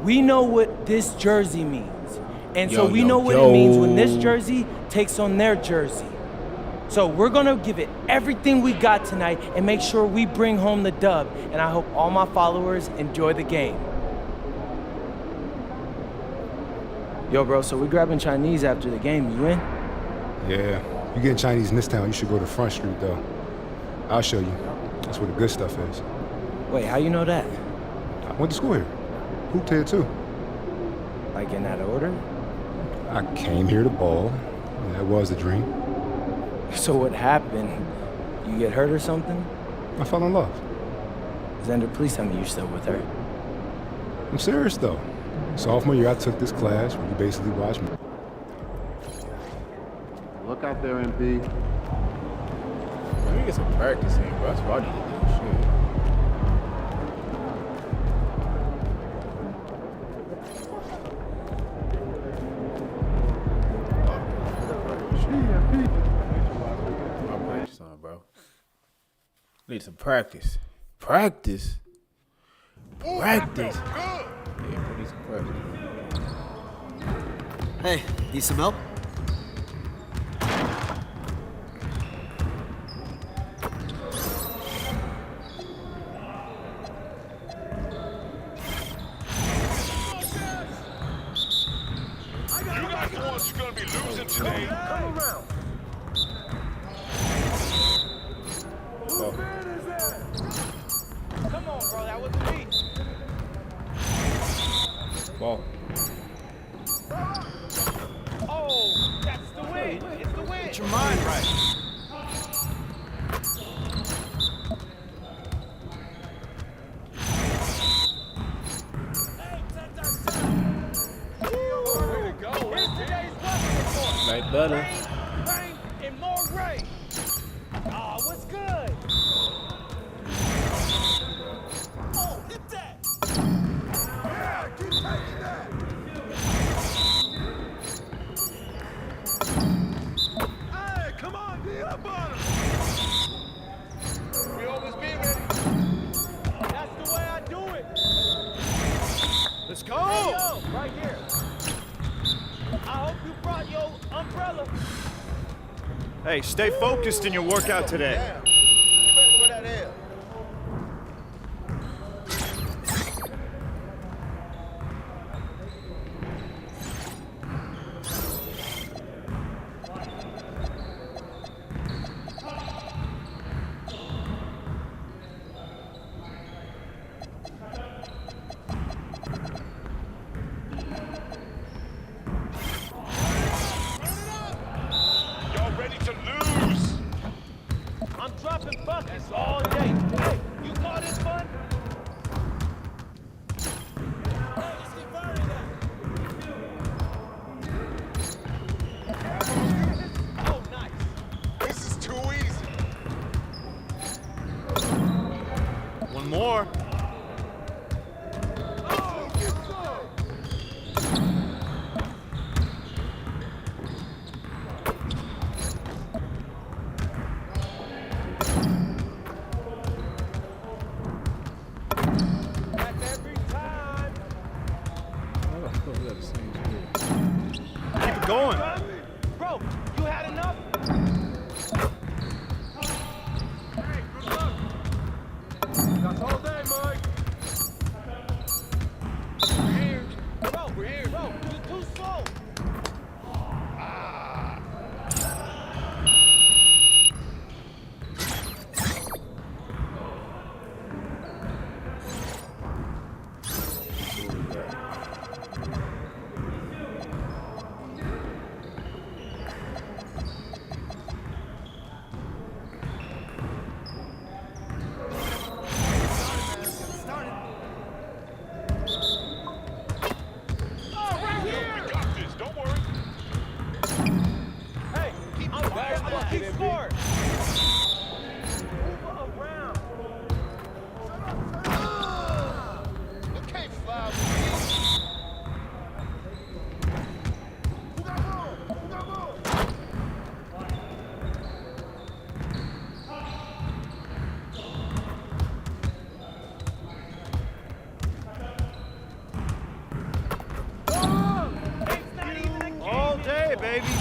we know what this jersey means. And so Yo, we yo, know what yo. it means when this jersey takes on their jersey. So we're gonna give it everything we got tonight and make sure we bring home the dub. And I hope all my followers enjoy the game. Yo, bro, so we grabbing Chinese after the game, you in? Yeah, you getting Chinese in this town, you should go to Front Street, though. I'll show you. That's where the good stuff is. Wait, how you know that? I went to school here. Hooped here, too. Like in that order? I came here to ball. That was the dream. So what happened? You get hurt or something? I fell in love. Xander, please tell me you're still with her. I'm serious, though. Sophomore year, I took this class where you basically watch me. Look out there, MP. Let me get some practice in, bro. That's what I need to do. Shit. My practice son, bro. Need some practice. Practice? Practice? Yeah, we need some practice. Hey, need some help? You guys the ones who's gonna be losing today. Come around. Come on, bro, that wasn't me. Ball. Oh, that's the win. It's the win. Get your mind right. Like butter. Rain, and more rain. Aw, what's good? Oh, hit that. Yeah, keep taking that. Hey, come on, get up on him. We always be ready. That's the way I do it. Let's go. Hey, yo, right here. I hope you brought your umbrella. Hey, stay focused in your workout today. You better go that L. Y'all ready to lose? I'm dropping buckets all day. Hey, you call this fun? Hey, let's get burning now. Oh, nice. This is too easy. One more. Oh, get some. That's every time. Keep it going. Bro, you had enough? Hey, good luck. That's all day, Mike. We're here. Bro, We're here. bro, you too slow. baby.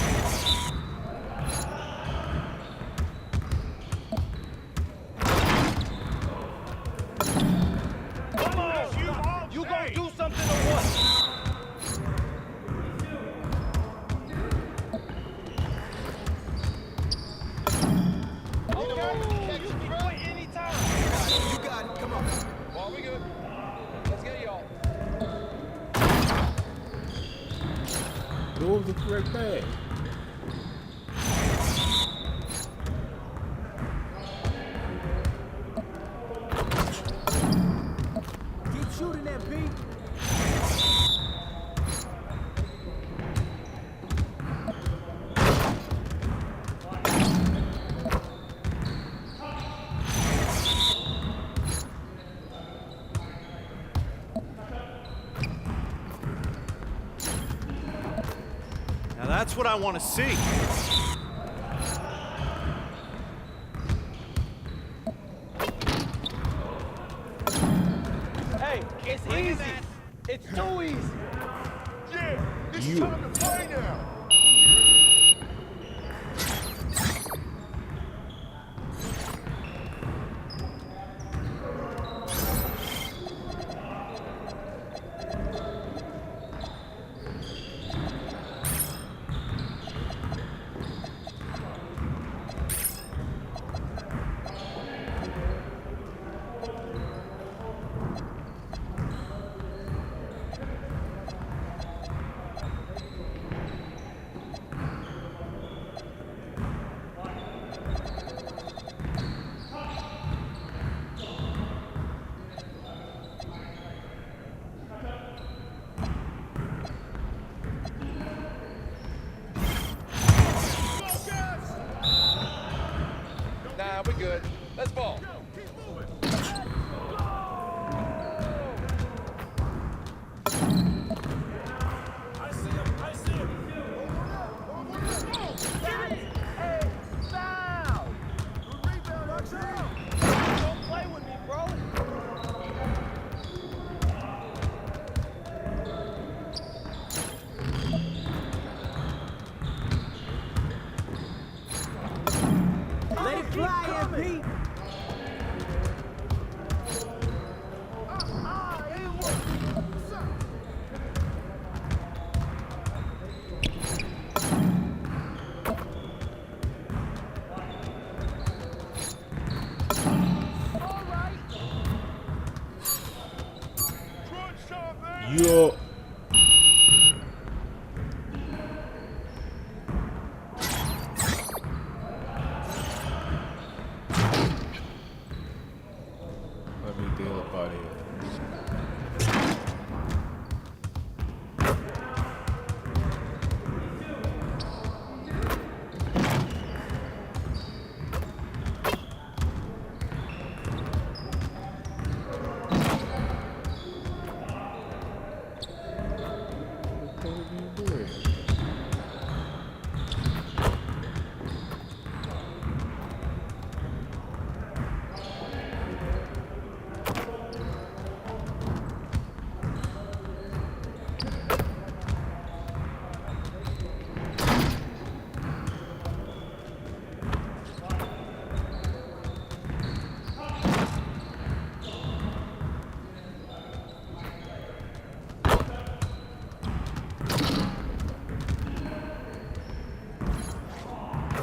Come on! You gonna do something or what? Okay, you can quit anytime. You got it. Come on. Ball, we good. Let's get y'all. What was the correct pass? Keep shooting that, Pete. Now that's what I want to see. Hey, it's easy. It's too easy. Yeah, this is time to play now. Nah, we good. Let's ball. I see him. I see him. Hey, foul! Good rebound, Archie. Don't play with me, bro. Let it fly, MP. Crunch time, man. Yo. Let me deal up out of here. What the hell are you doing?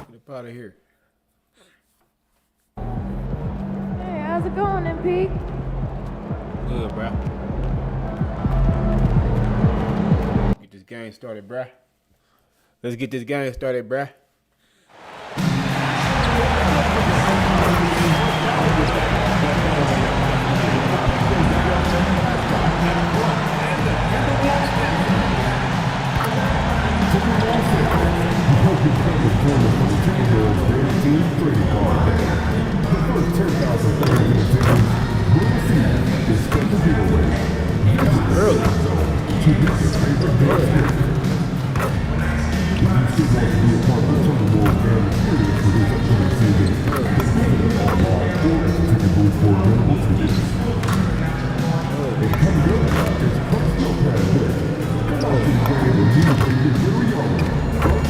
Get up out of here. Hey, how's it going, MP? Good, bruh. Get this game started, bruh. Let's get this game started, bruh. Come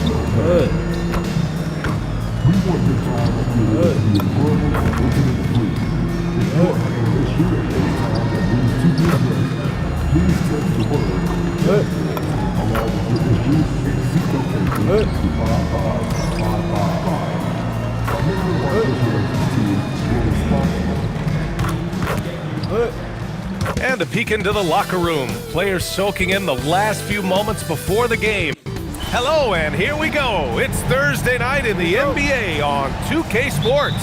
on, And a peek into the locker room. Players soaking in the last few moments before the game. Hello, and here we go. It's Thursday night in the NBA on 2K Sports.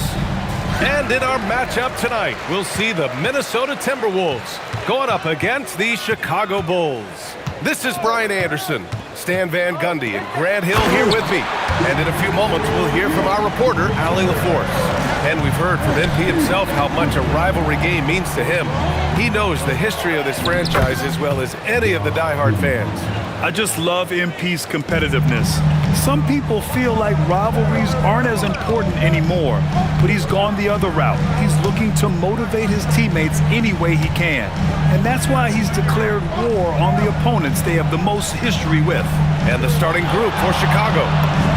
And in our matchup tonight, we'll see the Minnesota Timberwolves going up against the Chicago Bulls. This is Brian Anderson, Stan Van Gundy, and Grant Hill here with me. And in a few moments, we'll hear from our reporter, Allie LaForce. And we've heard from MP himself how much a rivalry game means to him. He knows the history of this franchise as well as any of the diehard fans. I just love MP's competitiveness. Some people feel like rivalries aren't as important anymore, but he's gone the other route. He's looking to motivate his teammates any way he can. And that's why he's declared war on the opponents they have the most history with. And the starting group for Chicago.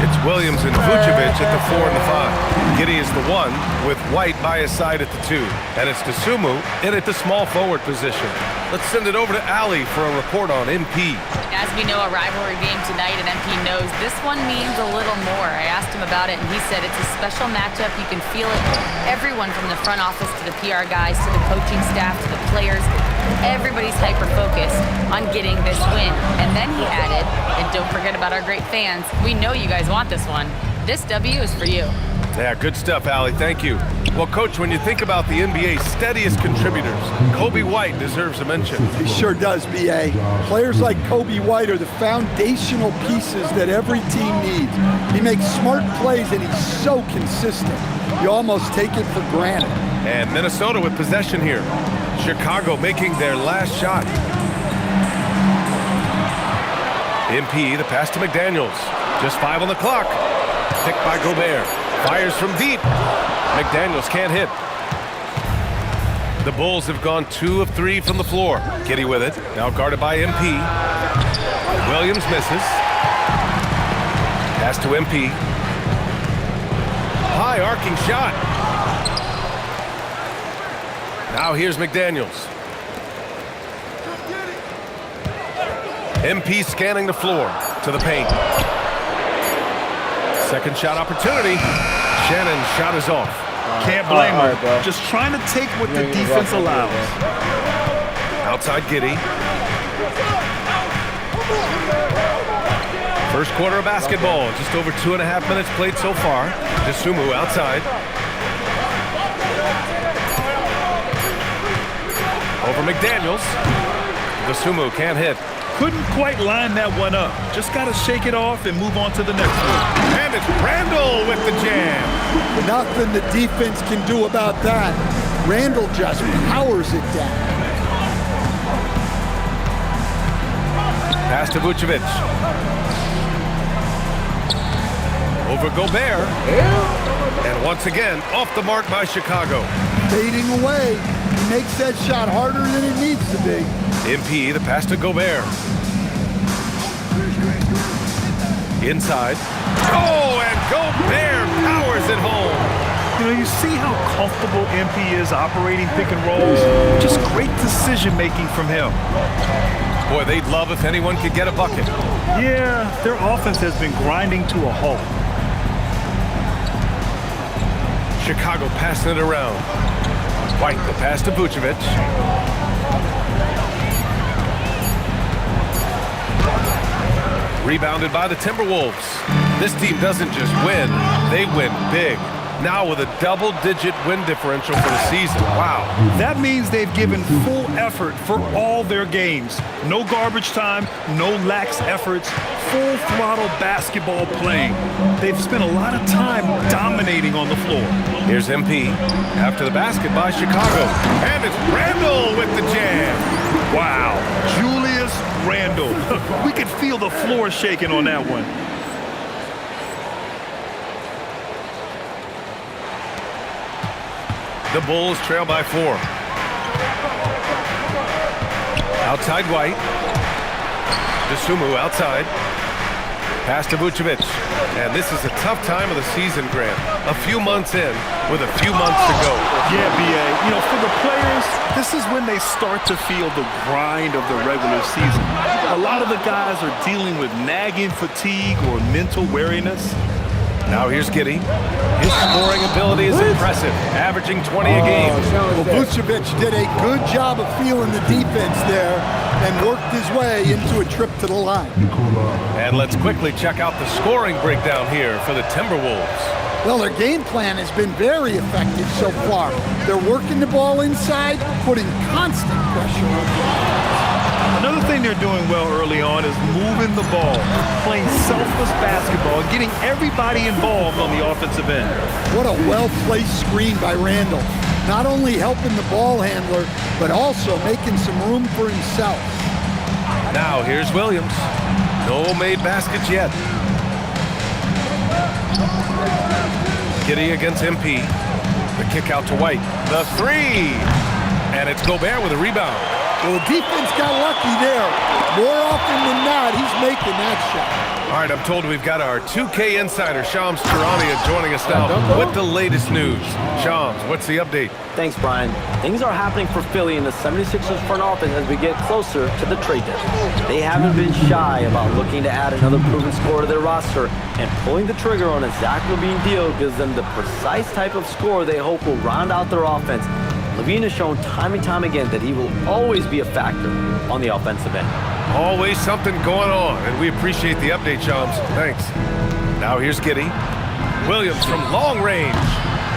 It's Williams and Vucevic at the 4 and the 5. Giddey is the 1, with White by his side at the 2. And it's Dosunmu in at the small forward position. Let's send it over to Allie for a report on MP. As we know, a rivalry game tonight, and MP knows this one means a little more. I asked him about it, and he said it's a special matchup. You can feel it. Everyone from the front office to the PR guys to the coaching staff to the players, everybody's hyper-focused on getting this win. And then he added, and don't forget about our great fans, we know you guys want this one. This W is for you. Yeah, good stuff, Allie. Thank you. Well, Coach, when you think about the NBA's steadiest contributors, Kobe White deserves a mention. He sure does, B.A. Players like Kobe White are the foundational pieces that every team needs. He makes smart plays, and he's so consistent. You almost take it for granted. And Minnesota with possession here. Chicago making their last shot. MP, the pass to McDaniels. Just 5 on the clock. Picked by Gobert. Fires from deep. McDaniels can't hit. The Bulls have gone 2 of 3 from the floor. Giddey with it. Now guarded by MP. Williams misses. Pass to MP. High arcing shot. Now here's McDaniels. MP scanning the floor to the paint. Second shot opportunity. Shannon's shot is off. Can't blame him. Just trying to take what the defense allows. Outside Giddey. First quarter of basketball. Just over 2.5 minutes played so far. Dosunmu outside. Over McDaniels. Dosunmu can't hit. Couldn't quite line that one up. Just got to shake it off and move on to the next one. And it's Randall with the jam. Nothing the defense can do about that. Randall just powers it down. Pass to Vucevic. Over Gobert. And once again, off the mark by Chicago. Fading away. He makes that shot harder than it needs to be. MP, the pass to Gobert. Inside. Oh, and Gobert powers it home. You know, you see how comfortable MP is operating pick and rolls. Just great decision-making from him. Boy, they'd love if anyone could get a bucket. Yeah, their offense has been grinding to a halt. Chicago passing it around. White, the pass to Vucevic. Rebounded by the Timberwolves. This team doesn't just win, they win big. Now with a double-digit win differential for the season. Wow. That means they've given full effort for all their games. No garbage time, no lax efforts, full throttle basketball playing. They've spent a lot of time dominating on the floor. Here's MP after the basket by Chicago. And it's Randall with the jam. Wow, Julius Randle. We could feel the floor shaking on that one. The Bulls trail by 4. Outside White. Dosunmu outside. Pass to Vucevic. And this is a tough time of the season, Grant. A few months in with a few months to go. Yeah, B.A. You know, for the players, this is when they start to feel the grind of the regular season. A lot of the guys are dealing with nagging fatigue or mental weariness. Now here's Giddey. His scoring ability is impressive, averaging 20 a game. Well, Vucevic did a good job of feeling the defense there and worked his way into a trip to the line. And let's quickly check out the scoring breakdown here for the Timberwolves. Well, their game plan has been very effective so far. They're working the ball inside, putting constant pressure on the Another thing they're doing well early on is moving the ball, playing selfless basketball, and getting everybody involved on the offensive end. What a well-placed screen by Randall. Not only helping the ball handler, but also making some room for himself. Now here's Williams. No made baskets yet. Giddey against MP. The kick out to White. The three. And it's Gobert with a rebound. Well, the defense got lucky there. More often than not, he's making that shot. All right, I'm told we've got our 2K insider, Shams Charania, joining us now with the latest news. Shams, what's the update? Thanks, Brian. Things are happening for Philly in the 76ers front office as we get closer to the trade deadline. They haven't been shy about looking to add another proven scorer to their roster, and pulling the trigger on a Zach LaVine deal gives them the precise type of scorer they hope will round out their offense. LaVine has shown time and time again that he will always be a factor on the offensive end. Always something going on, and we appreciate the update, Shams. Thanks. Now here's Giddey. Williams from long range.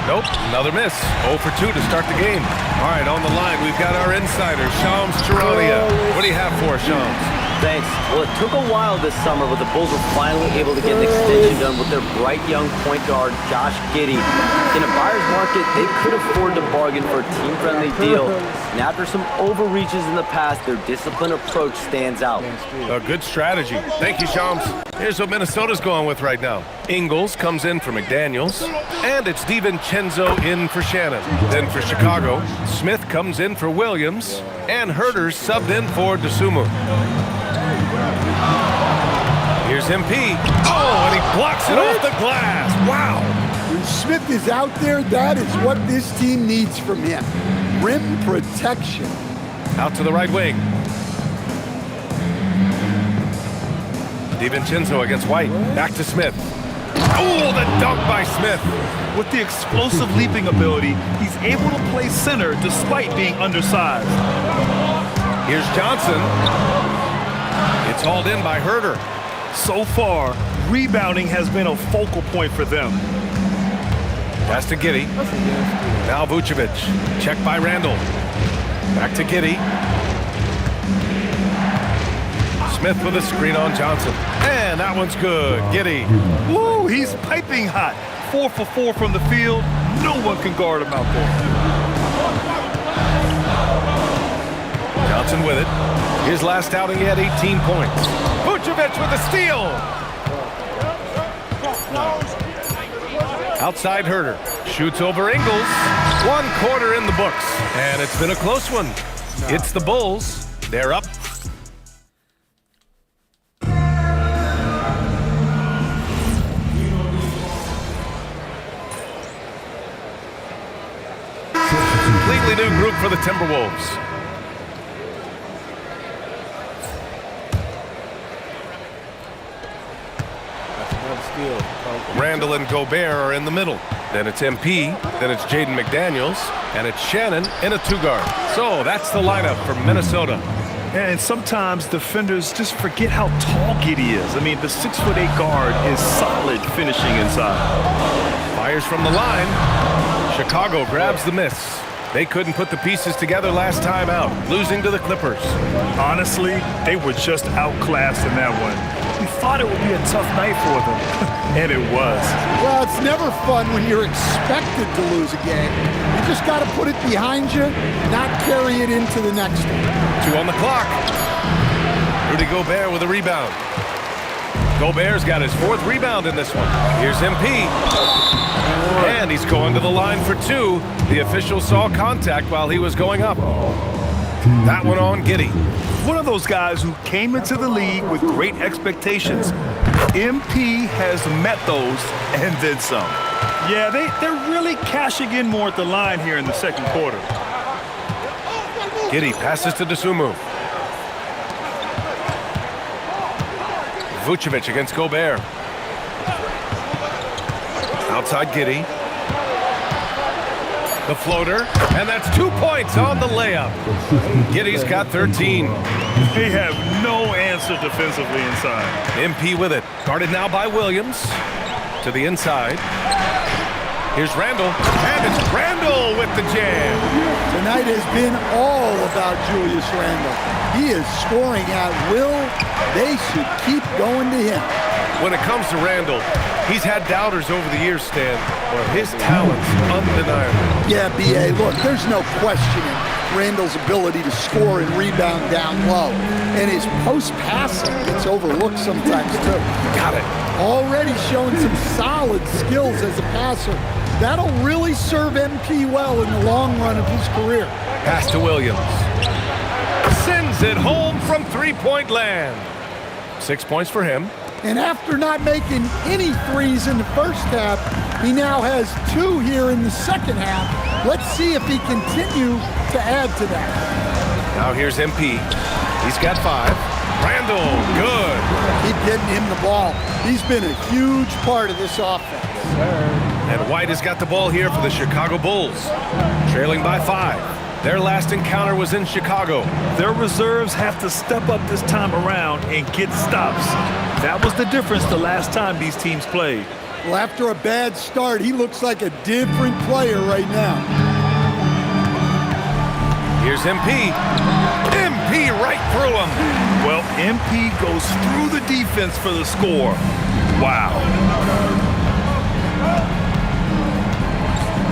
Nope, another miss. 0 for 2 to start the game. All right, on the line, we've got our insider, Shams Charania. What do you have for us, Shams? Thanks. Well, it took a while this summer, but the Bulls were finally able to get an extension done with their bright young point guard, Josh Giddey. In a buyer's market, they could afford to bargain for a team-friendly deal. And after some overreaches in the past, their disciplined approach stands out. A good strategy. Thank you, Shams. Here's what Minnesota's going with right now. Ingles comes in for McDaniels, and it's DiVincenzo in for Shannon. Then for Chicago, Smith comes in for Williams, and Herter's subbed in for Dosunmu. Here's MP. Oh, and he blocks it off the glass. Wow. When Smith is out there, that is what this team needs from him. Rim protection. Out to the right wing. DiVincenzo against White. Back to Smith. Oh, the dunk by Smith. With the explosive leaping ability, he's able to play center despite being undersized. Here's Johnson. It's hauled in by Herter. So far, rebounding has been a focal point for them. Pass to Giddey. Now Vucevic. Check by Randall. Back to Giddey. Smith with a screen on Johnson. And that one's good. Giddey. Woo, he's piping hot. 4 for 4 from the field. No one can guard him out there. Johnson with it. His last outing, he had 18 points. Vucevic with a steal. Outside Herter. Shoots over Ingles. 1 quarter in the books. And it's been a close one. It's the Bulls. They're up. Completely new group for the Timberwolves. Randall and Gobert are in the middle. Then it's MP, then it's Jaden McDaniels, and it's Shannon in a 2-guard. So that's the lineup for Minnesota. And sometimes defenders just forget how tall Giddey is. I mean, the 6'8" guard is solid finishing inside. Fires from the line. Chicago grabs the miss. They couldn't put the pieces together last time out, losing to the Clippers. Honestly, they were just outclassed in that one. We thought it would be a tough night for them, and it was. Well, it's never fun when you're expected to lose a game. You just got to put it behind you, not carry it into the next one. 2 on the clock. Rudy Gobert with a rebound. Gobert's got his 4th rebound in this one. Here's MP. And he's going to the line for 2. The official saw contact while he was going up. That one on Giddey. one of those guys who came into the league with great expectations. MP has met those and then some. Yeah, they're really cashing in more at the line here in the second quarter. Giddey passes to Dosunmu. Vucevic against Gobert. Outside Giddey. The floater, and that's 2 points on the layup. Giddey's got 13. They have no answer defensively inside. MP with it. Guarded now by Williams. To the inside. Here's Randall, and it's Randall with the jam. Tonight has been all about Julius Randle. He is scoring at will. They should keep going to him. When it comes to Randall, he's had doubters over the years, Stan, but his talent's undeniable. Yeah, B.A., look, there's no questioning Randall's ability to score and rebound down low. And his post-passing gets overlooked sometimes, too. Got it. Already showing some solid skills as a passer. That'll really serve MP well in the long run of his career. Pass to Williams. Sends it home from three-point land. 6 points for him. And after not making any threes in the first half, he now has 2 here in the second half. Let's see if he continues to add to that. Now here's MP. He's got 5. Randall, good. Keep getting him the ball. He's been a huge part of this offense. And White has got the ball here for the Chicago Bulls. Trailing by 5. Their last encounter was in Chicago. Their reserves have to step up this time around and get stops. That was the difference the last time these teams played. Well, after a bad start, he looks like a different player right now. Here's MP. MP right through him. Well, MP goes through the defense for the score. Wow.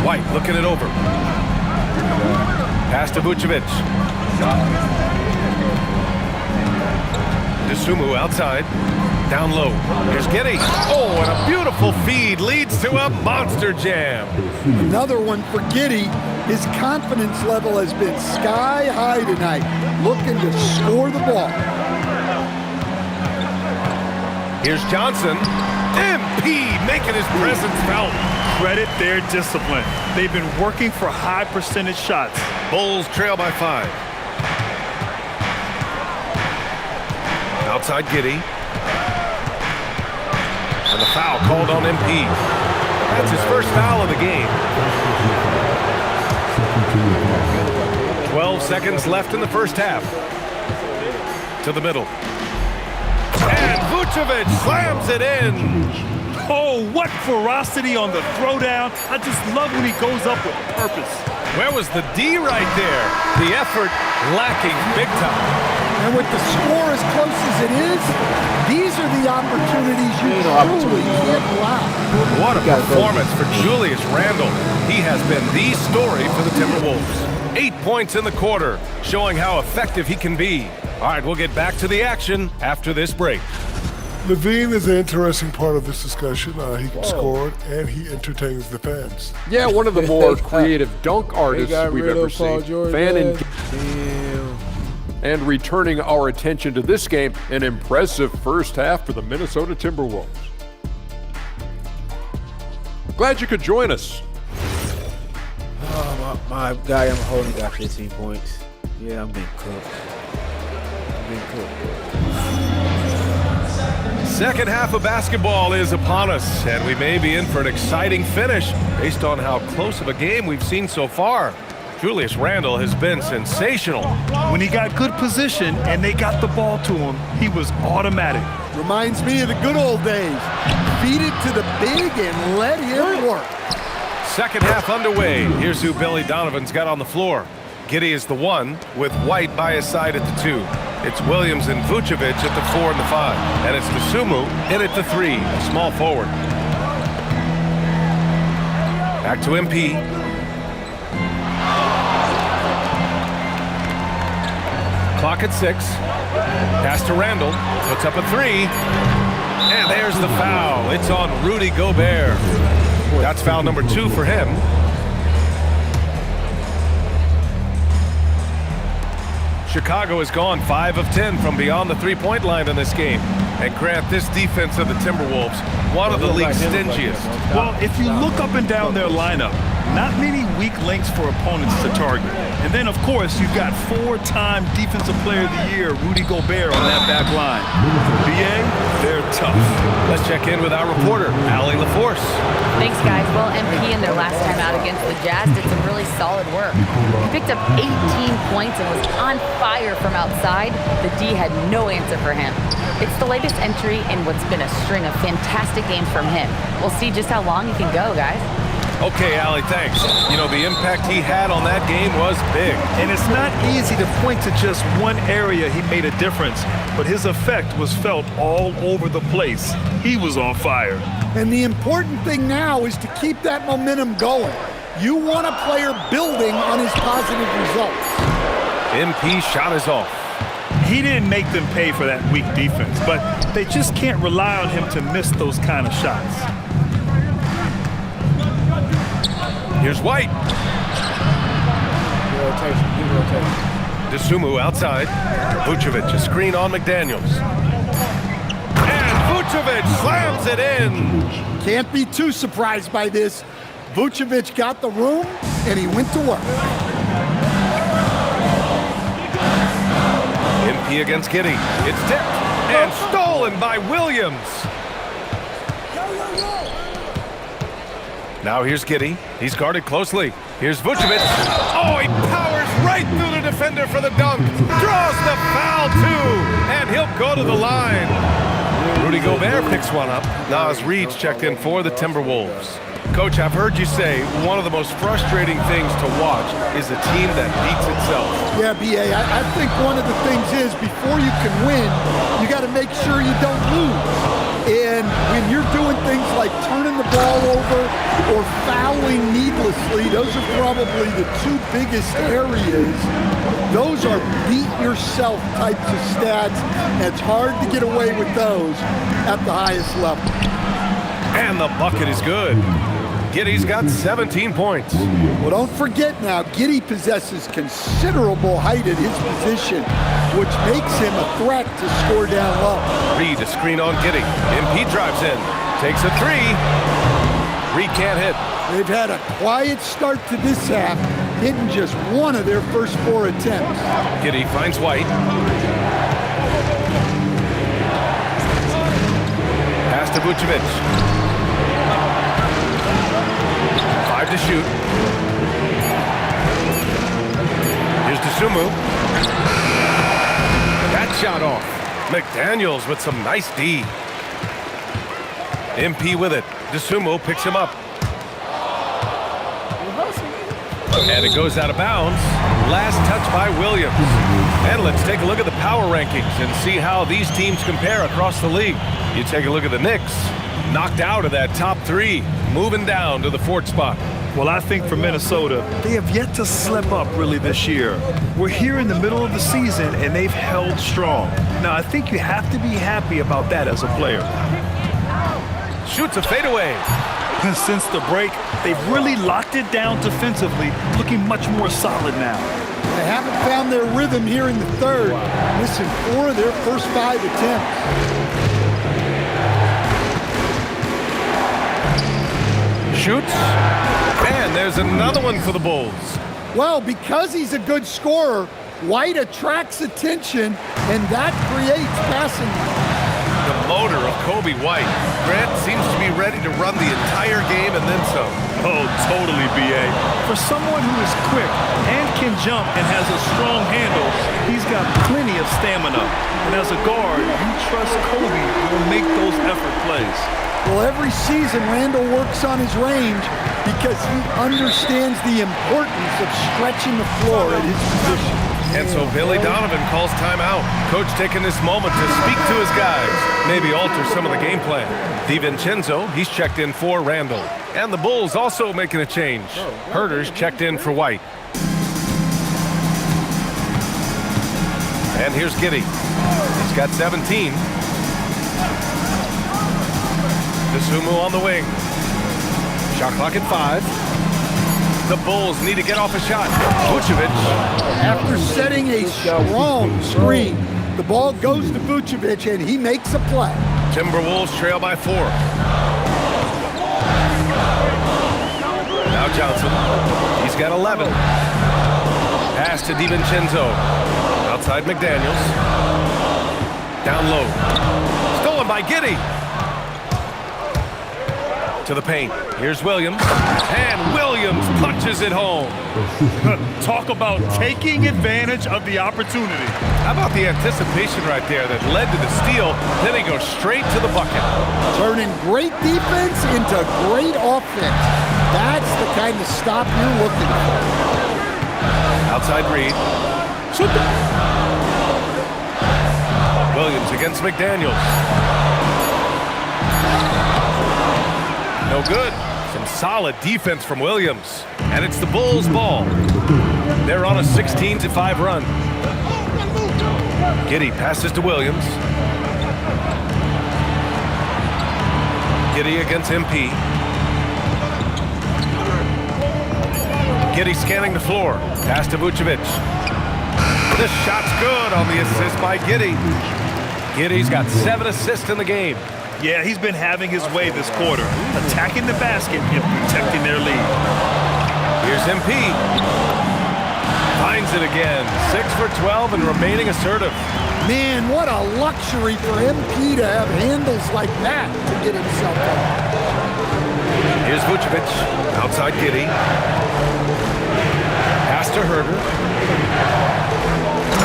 White looking it over. Pass to Vucevic. Dosunmu outside. Down low. Here's Giddey. Oh, and a beautiful feed leads to a monster jam. Another one for Giddey. His confidence level has been sky high tonight, looking to score the ball. Here's Johnson. MP making his presence felt. Credit their discipline. They've been working for high percentage shots. Bulls trail by 5. Outside Giddey. And the foul called on MP. That's his first foul of the game. 12 seconds left in the first half. To the middle. And Vucevic slams it in. Oh, what ferocity on the throwdown. I just love when he goes up with purpose. Where was the D right there? The effort lacking big time. And with the score as close as it is, these are the opportunities you truly can't allow. What a performance for Julius Randle. He has been the story for the Timberwolves. 8 points in the quarter, showing how effective he can be. All right, we'll get back to the action after this break. Levine is an interesting part of this discussion. He can score and he entertains the fans. Yeah, one of the more creative dunk artists we've ever seen. And returning our attention to this game, an impressive first half for the Minnesota Timberwolves. Glad you could join us. Oh, my guy I'm holding got 15 points. Yeah, I'm being cooked. Second half of basketball is upon us, and we may be in for an exciting finish based on how close of a game we've seen so far. Julius Randle has been sensational. When he got good position and they got the ball to him, he was automatic. Reminds me of the good old days. Feed it to the big and let him work. Second half underway. Here's who Billy Donovan's got on the floor. Giddey is the 1, with White by his side at the 2. It's Williams and Vucevic at the 4 and the 5. And it's Dosunmu in at the 3, a small forward. Back to MP. Clock at 6. Pass to Randall. Puts up a 3. And there's the foul. It's on Rudy Gobert. That's foul number 2 for him. Chicago has gone 5 of 10 from beyond the three-point line in this game. And Grant, this defense of the Timberwolves, one of the league's stingiest. Well, if you look up and down their lineup, not many weak links for opponents to target. And then, of course, you've got 4-time Defensive Player of the Year, Rudy Gobert, on that back line. BA, they're tough. Let's check in with our reporter, Allie LaForce. Thanks, guys. Well, MP in their last time out against the Jazz did some really solid work. He picked up 18 points and was on fire from outside. The D had no answer for him. It's the latest entry in what's been a string of fantastic games from him. We'll see just how long he can go, guys. Okay, Allie, thanks. You know, the impact he had on that game was big. And it's not easy to point to just one area he made a difference, but his effect was felt all over the place. He was on fire. And the important thing now is to keep that momentum going. You want a player building on his positive results. MP shot is off. He didn't make them pay for that weak defense, but they just can't rely on him to miss those kind of shots. Here's White. DeSumo outside. Vucevic, a screen on McDaniels. And Vucevic slams it in. Can't be too surprised by this. Vucevic got the room, and he went to work. MP against Giddey. It's tipped and stolen by Williams. Now here's Giddey. He's guarded closely. Here's Vucevic. Oh, he powers right through the defender for the dunk. Draws the foul, too. And he'll go to the line. Rudy Gobert picks one up. Naz Reid's checked in for the Timberwolves. Coach, I've heard you say one of the most frustrating things to watch is a team that beats itself. Yeah, B.A., I think one of the things is before you can win, you got to make sure you don't lose. And when you're doing things like turning the ball over or fouling needlessly, those are probably the two biggest areas. Those are beat yourself types of stats, and it's hard to get away with those at the highest level. And the bucket is good. Giddey's got 17 points. Well, don't forget now, Giddey possesses considerable height at his position, which makes him a threat to score down low. Reid, a screen on Giddey. MP drives in, takes a three. Reid can't hit. They've had a quiet start to this half, hitting just one of their first 4 attempts. Giddey finds White. Pass to Vucevic. 5 to shoot. Here's DeSumo. That shot off. McDaniels with some nice D. MP with it. DeSumo picks him up. And it goes out of bounds. Last touch by Williams. And let's take a look at the power rankings and see how these teams compare across the league. You take a look at the Knicks. Knocked out of that top 3, moving down to the 4th spot. Well, I think for Minnesota, they have yet to slip up really this year. We're here in the middle of the season, and they've held strong. Now, I think you have to be happy about that as a player. Shoots a fadeaway. Since the break, they've really locked it down defensively, looking much more solid now. They haven't found their rhythm here in the third, missing 4 of their first 5 attempts. Shoots, and there's another one for the Bulls. Well, because he's a good scorer, White attracts attention, and that creates passing. The motor of Coby White. Grant seems to be ready to run the entire game and then some. Oh, totally, B.A. For someone who is quick and can jump and has a strong handle, he's got plenty of stamina. And as a guard, you trust Coby will make those effort plays. Well, every season, Randall works on his range because he understands the importance of stretching the floor at his position. And so Billy Donovan calls timeout. Coach taking this moment to speak to his guys, maybe alter some of the game plan. DiVincenzo, he's checked in for Randall. And the Bulls also making a change. Herter's checked in for White. And here's Giddey. He's got 17. DeSumo on the wing. Shot clock at 5. The Bulls need to get off a shot. Vucevic. After setting a strong screen, the ball goes to Vucevic, and he makes a play. Timberwolves trail by 4. Now Johnson. He's got 11. Pass to DiVincenzo. Outside McDaniels. Down low. Stolen by Giddey. To the paint. Here's Williams. And Williams punches it home. Talk about taking advantage of the opportunity. How about the anticipation right there that led to the steal? Then he goes straight to the bucket. Turning great defense into great offense. That's the kind of stop you're looking for. Outside Reed. Williams against McDaniels. No good. Some solid defense from Williams. And it's the Bulls' ball. They're on a 16-5 run. Giddey passes to Williams. Giddey against MP. Giddey scanning the floor. Pass to Vucevic. This shot's good on the assist by Giddey. Giddey's got 7 assists in the game. Yeah, he's been having his way this quarter, attacking the basket and protecting their lead. Here's MP. Finds it again. 6 for 12 and remaining assertive. Man, what a luxury for MP to have handles like that to get himself up. Here's Vucevic. Outside Giddey. Pass to Herter.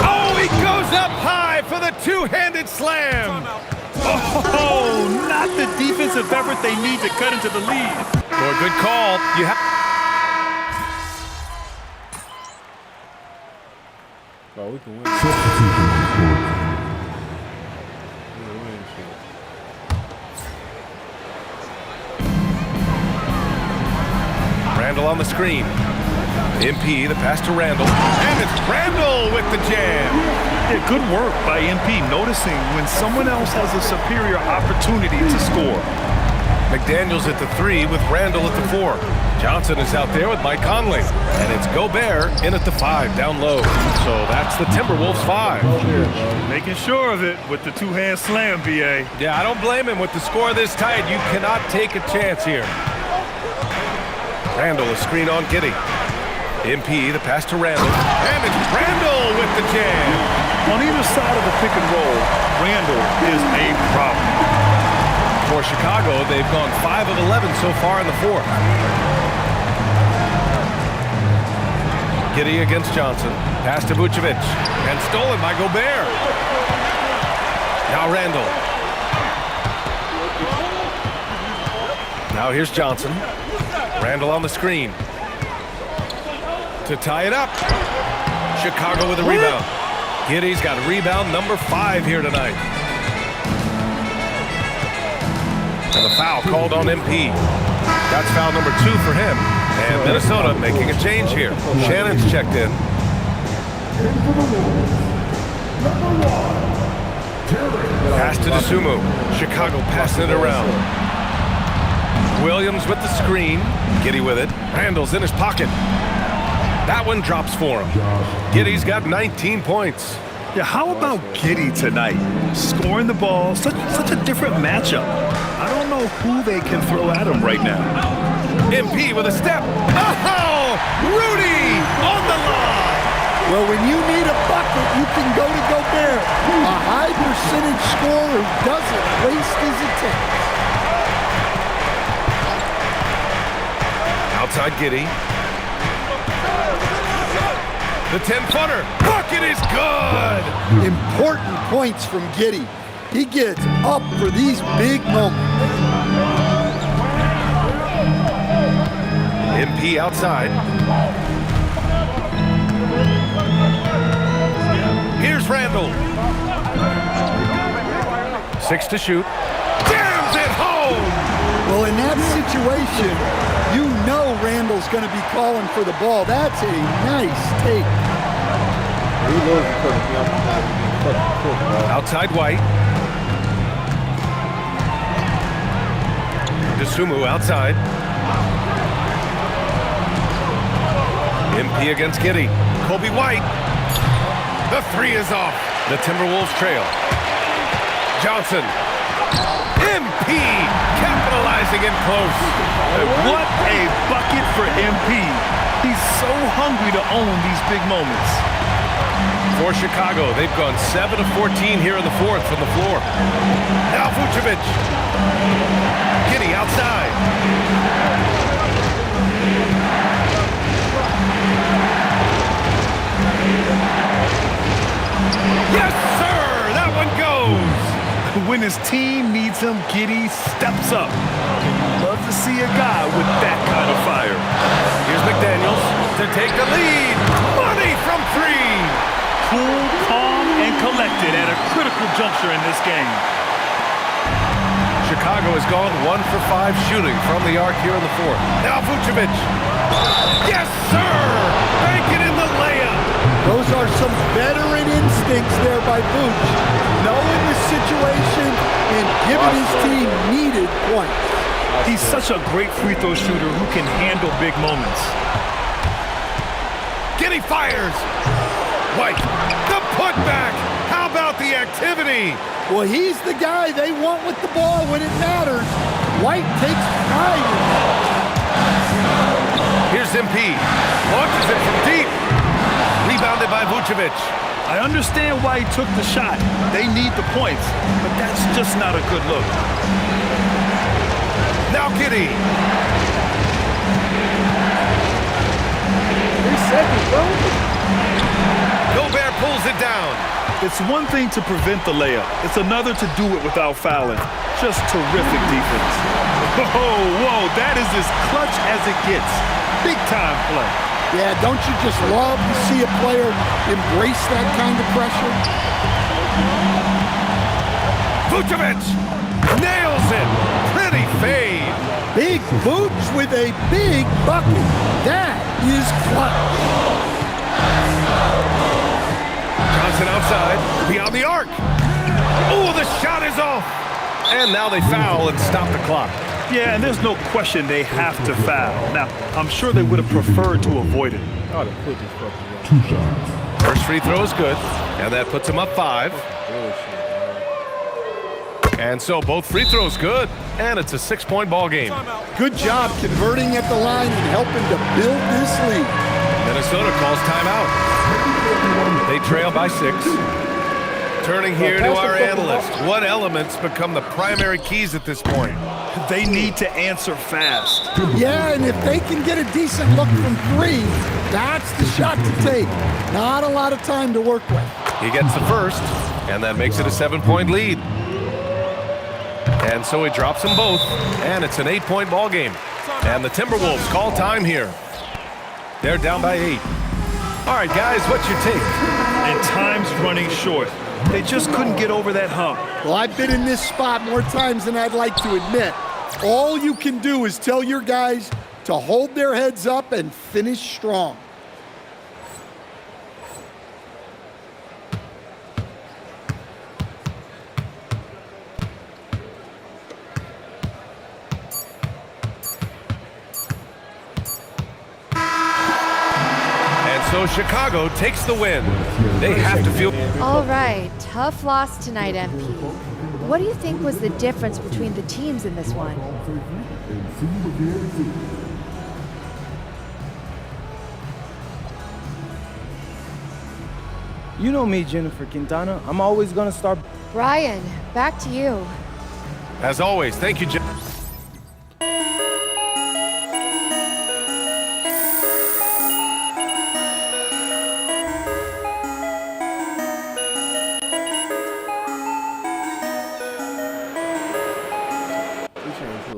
Oh, he goes up high for the two-handed slam. Oh, not the defensive effort they need to cut into the lead. For a good call. You have. Oh, we can win. Randall on the screen. MP, the pass to Randall. And it's Randall with the jam. Yeah, good work by MP, noticing when someone else has a superior opportunity to score. McDaniels at the 3 with Randall at the 4. Johnson is out there with Mike Conley. And it's Gobert in at the 5, down low. So that's the Timberwolves 5. Making sure of it with the two-hand slam, BA. Yeah, I don't blame him. With the score this tight, you cannot take a chance here. Randall, a screen on Giddey. MP, the pass to Randall. And it's Randall with the jam. On either side of the pick and roll, Randall is a problem. For Chicago, they've gone 5 of 11 so far in the 4th. Giddey against Johnson. Pass to Vucevic. And stolen by Gobert. Now Randall. Now here's Johnson. Randall on the screen. To tie it up. Chicago with a rebound. Giddey's got rebound number 5 here tonight. And the foul called on MP. That's foul number 2 for him. And Minnesota making a change here. Shannon's checked in. Pass to DeSumo. Chicago passing it around. Williams with the screen. Giddey with it. Randall's in his pocket. That one drops for him. Giddey's got 19 points. Yeah, how about Giddey tonight? Scoring the ball, such a different matchup. I don't know who they can throw at him right now. MP with a step. Oh, Rudy on the line. Well, when you need a bucket, you can go to Gobert. A high percentage scorer who doesn't waste his attempts. Outside Giddey. The 10-footer. Bucket is good. Important points from Giddey. He gets up for these big moments. MP outside. Here's Randall. 6 to shoot. Jams it home. Well, in that situation, you know Randall's going to be calling for the ball. That's a nice take. Outside White. DeSumo outside. MP against Giddey. Kobe White. The three is off. The Timberwolves trail. Johnson. MP capitalizing in close. What a bucket for MP. He's so hungry to own these big moments. For Chicago, they've gone 7 of 14 here in the fourth from the floor. Now Vucevic. Giddey outside. Yes, sir! That one goes! When his team needs him, Giddey steps up. Love to see a guy with that kind of fire. Here's McDaniels to take the lead. Money from three! Cool, calm, and collected at a critical juncture in this game. Chicago has gone 1 for 5 shooting from the arc here in the fourth. Now Vucevic. Yes, sir! Bank it in the layup. Those are some veteran instincts there by Vooch, knowing the situation and giving his team needed points. He's such a great free throw shooter who can handle big moments. Giddey fires. White, the putback. How about the activity? Well, he's the guy they want with the ball when it matters. White takes pride in that. Here's MP. Launches it from deep. Rebounded by Vucevic. I understand why he took the shot. They need the points, but that's just not a good look. Now Giddey. 3 seconds, bro. Gobert pulls it down. It's one thing to prevent the layup. It's another to do it without fouling. Just terrific defense. Whoa, that is as clutch as it gets. Big time play. Yeah, don't you just love to see a player embrace that kind of pressure? Vucevic nails it. Pretty fade. Big Vooch with a big bucket. That is clutch. Johnson outside, beyond the arc. Oh, the shot is off. And now they foul and stop the clock. Yeah, and there's no question they have to foul. Now, I'm sure they would have preferred to avoid it. First free throw is good, and that puts him up 5. And so both free throws good, and it's a 6-point ball game. Good job converting at the line and helping to build this lead. Minnesota calls timeout. They trail by 6. Turning here to our analyst. What elements become the primary keys at this point? They need to answer fast. Yeah, and if they can get a decent look from 3, that's the shot to take. Not a lot of time to work with. He gets the first, and that makes it a 7-point lead. And so he drops them both, and it's an 8-point ball game. And the Timberwolves call time here. They're down by 8. All right, guys, what's your take? And time's running short. They just couldn't get over that hump. Well, I've been in this spot more times than I'd like to admit. All you can do is tell your guys to hold their heads up and finish strong. So Chicago takes the win. They have to feel... All right, tough loss tonight, MP. What do you think was the difference between the teams in this one? You know me, Jennifer Quintana. I'm always gonna start... Brian, back to you. As always, thank you, Jen.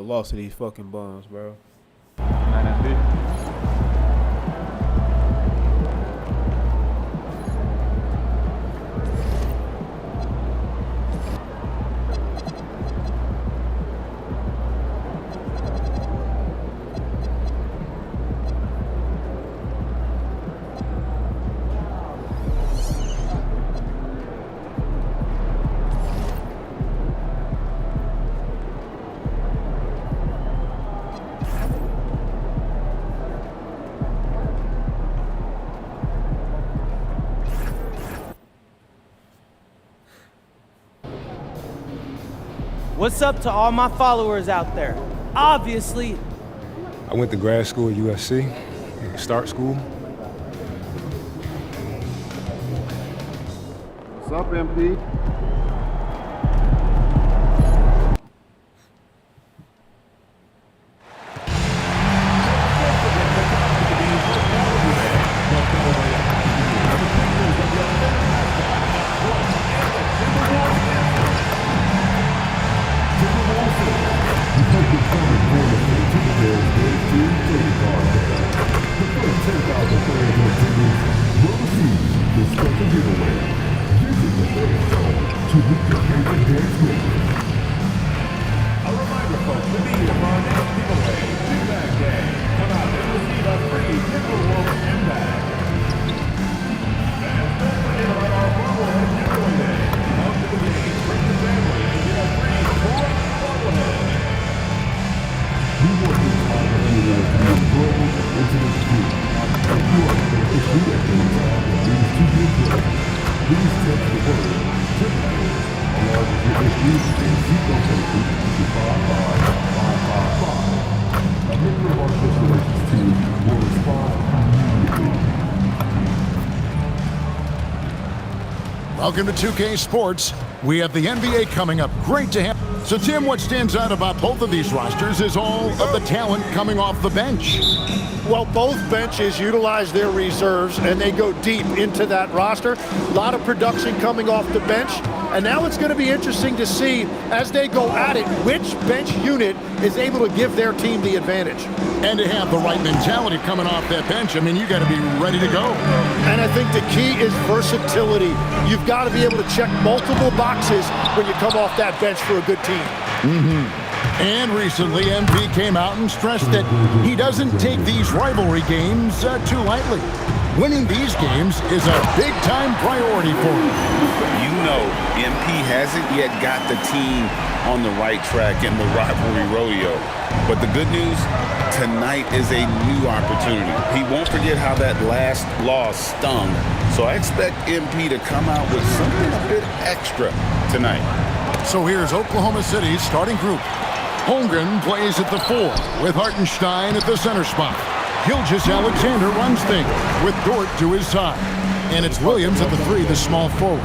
Lost to these fucking bums, bro. What's up to all my followers out there? Obviously, I went to grad school at USC, start school. What's up, MP? Welcome to 2K Sports. We have the NBA coming up. Great to have. So, Tim, what stands out about both of these rosters is all of the talent coming off the bench. Well, both benches utilize their reserves, and they go deep into that roster. A lot of production coming off the bench. And now it's going to be interesting to see, as they go at it, which bench unit is able to give their team the advantage. And to have the right mentality coming off that bench, I mean, you got to be ready to go. And I think the key is versatility. You've got to be able to check multiple boxes when you come off that bench for a good team. And recently, MP came out and stressed that he doesn't take these rivalry games too lightly. Winning these games is a big-time priority for him. You know, MP hasn't yet got the team on the right track in the rivalry rodeo. But the good news, tonight is a new opportunity. He won't forget how that last loss stung. So I expect MP to come out with something a bit extra tonight. So here's Oklahoma City's starting group. Holmgren plays at the 4 with Hartenstein at the center spot. Gilgeous-Alexander runs things with Dort to his side. And it's Williams at the 3, the small forward.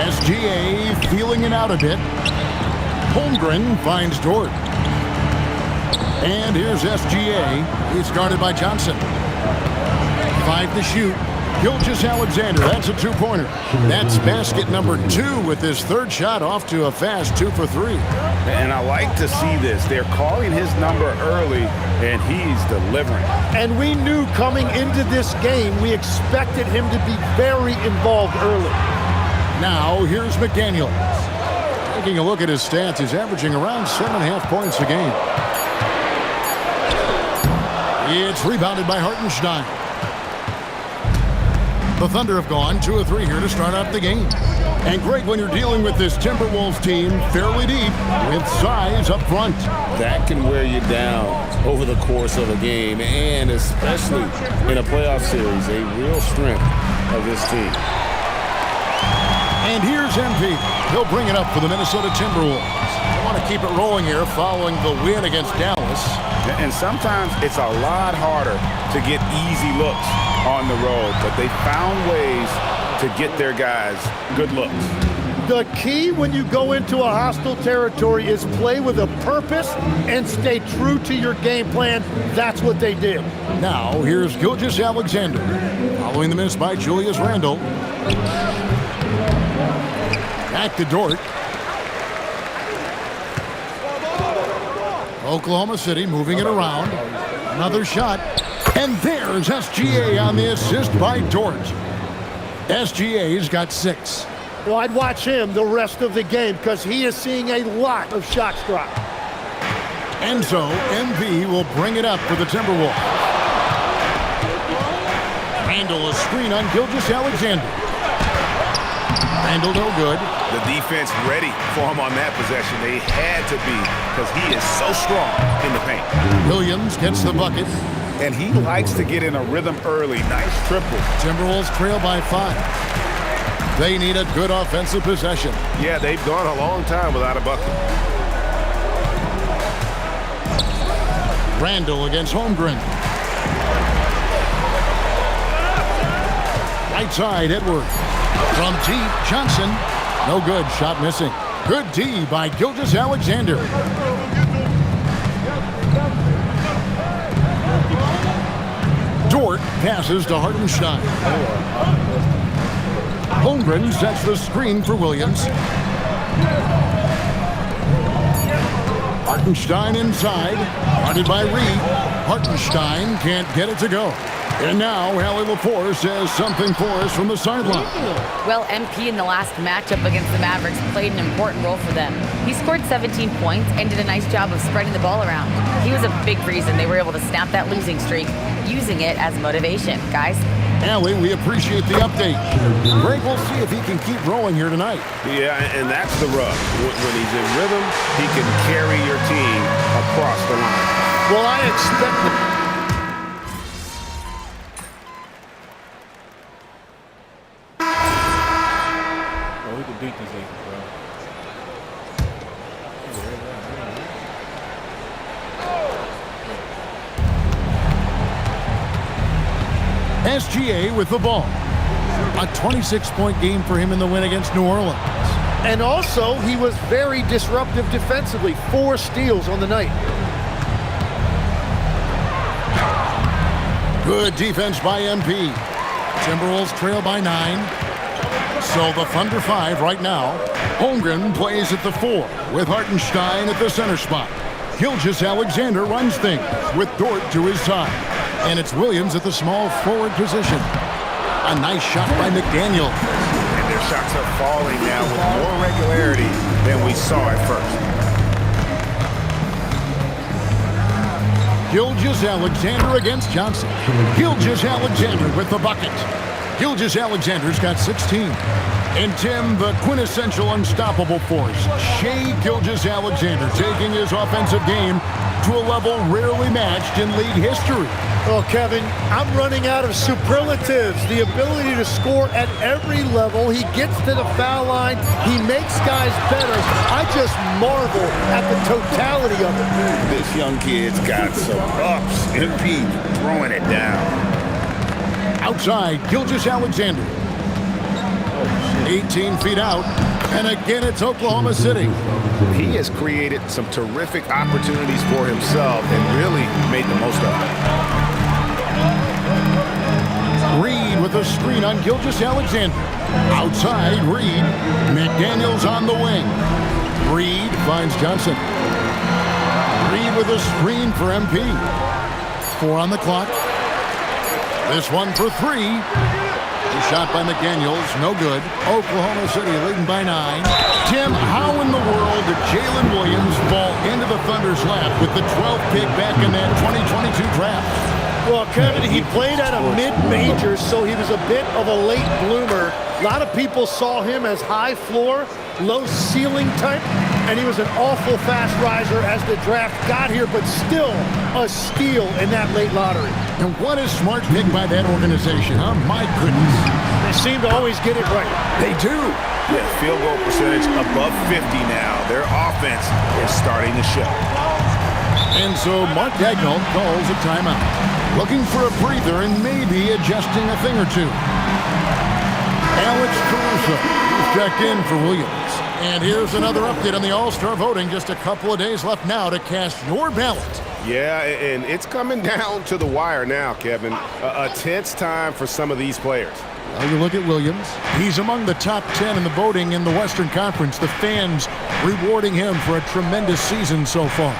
SGA feeling it out a bit. Holmgren finds Dort. And here's SGA. He's guarded by Johnson. 5 to shoot. Gilgeous-Alexander, that's a two-pointer. That's basket number 2 with his third shot off to a fast 2 for 3. And I like to see this. They're calling his number early, and he's delivering. And we knew coming into this game, we expected him to be very involved early. Now, here's McDaniels. Taking a look at his stats, he's averaging around 7.5 points a game. It's rebounded by Hartenstein. The Thunder have gone 2 of 3 here to start out the game. And Greg, when you're dealing with this Timberwolves team fairly deep with size up front, that can wear you down over the course of a game, and especially in a playoff series, a real strength of this team. And here's MP. He'll bring it up for the Minnesota Timberwolves. They want to keep it rolling here following the win against Dallas. And sometimes it's a lot harder to get easy looks on the road, but they found ways to get their guys good looks. The key when you go into a hostile territory is play with a purpose and stay true to your game plan. That's what they did. Now, here's Gilgeous-Alexander. Following the miss by Julius Randle. Back to Dort. Oklahoma City moving it around. Another shot. And there's SGA on the assist by Dort. SGA's got 6. Well, I'd watch him the rest of the game because he is seeing a lot of shots drop. And so, MV will bring it up for the Timberwolves. Randle, a screen on Gilgeous-Alexander. Randle no good. The defense ready for him on that possession. They had to be because he is so strong in the paint. Williams gets the bucket. And he likes to get in a rhythm early. Nice triple. Timberwolves trail by 5. They need a good offensive possession. Yeah, they've gone a long time without a bucket. Randall against Holmgren. Right side, Edward. From deep, Johnson. No good, shot missing. Good D by Gilgeous-Alexander. Dort passes to Hartenstein. Holmgren sets the screen for Williams. Hartenstein inside, guarded by Reed. Hartenstein can't get it to go. And now Allie Lepore says something for us from the sideline. Well, MP in the last matchup against the Mavericks played an important role for them. He scored 17 points and did a nice job of spreading the ball around. He was a big reason they were able to snap that losing streak, using it as motivation. Guys? Allie, we appreciate the update. Greg, we'll see if he can keep rolling here tonight. Yeah, and that's the rub. When he's in rhythm, he can carry your team across the line. Well, I expect We can beat these Lakers, bro. SGA with the ball. A 26-point game for him in the win against New Orleans. And also, he was very disruptive defensively. 4 steals on the night. Good defense by MP. Timberwolves trail by 9. So the Thunder 5 right now. Holmgren plays at the 4 with Hartenstein at the center spot. Gilgeous-Alexander runs things with Dort to his side. And it's Williams at the small forward position. A nice shot by McDaniel. And their shots are falling now with more regularity than we saw at first. Gilgeous-Alexander against Johnson. Gilgeous-Alexander with the bucket. Gilgeous-Alexander's got 16. And Tim, the quintessential unstoppable force, Shai Gilgeous-Alexander, taking his offensive game to a level rarely matched in league history. Oh, Kevin, I'm running out of superlatives. The ability to score at every level. He gets to the foul line. He makes guys better. I just marvel at the totality of it. This young kid's got some ups. MP throwing it down. Outside, Gilgeous-Alexander. 18 feet out, and again it's Oklahoma City. He has created some terrific opportunities for himself and really made the most of it. Reed with a screen on Gilgeous-Alexander. Outside, Reed. McDaniels on the wing. Reed finds Johnson. Reed with a screen for MP. 4 on the clock. This one for 3. The shot by McDaniels, no good. Oklahoma City leading by 9. Tim, how in the world did Jalen Williams fall into the Thunder's lap with the 12th pick back in that 2022 draft? Well, Kevin, he played at a mid-major, so he was a bit of a late bloomer. A lot of people saw him as high floor, low ceiling type, and he was an awful fast riser as the draft got here, but still a steal in that late lottery. And what a smart pick by that organization, huh? My goodness. They seem to always get it right. They do. Yeah, field goal percentage above 50 now. Their offense is starting to show. And so Mark Daigneault calls a timeout. Looking for a breather and maybe adjusting a thing or two. Alex Caruso checked in for Williams. And here's another update on the All-Star voting. Just a couple of days left now to cast your ballot. Yeah, and it's coming down to the wire now, Kevin. A tense time for some of these players. Well, you look at Williams. He's among the top 10 in the voting in the Western Conference. The fans rewarding him for a tremendous season so far.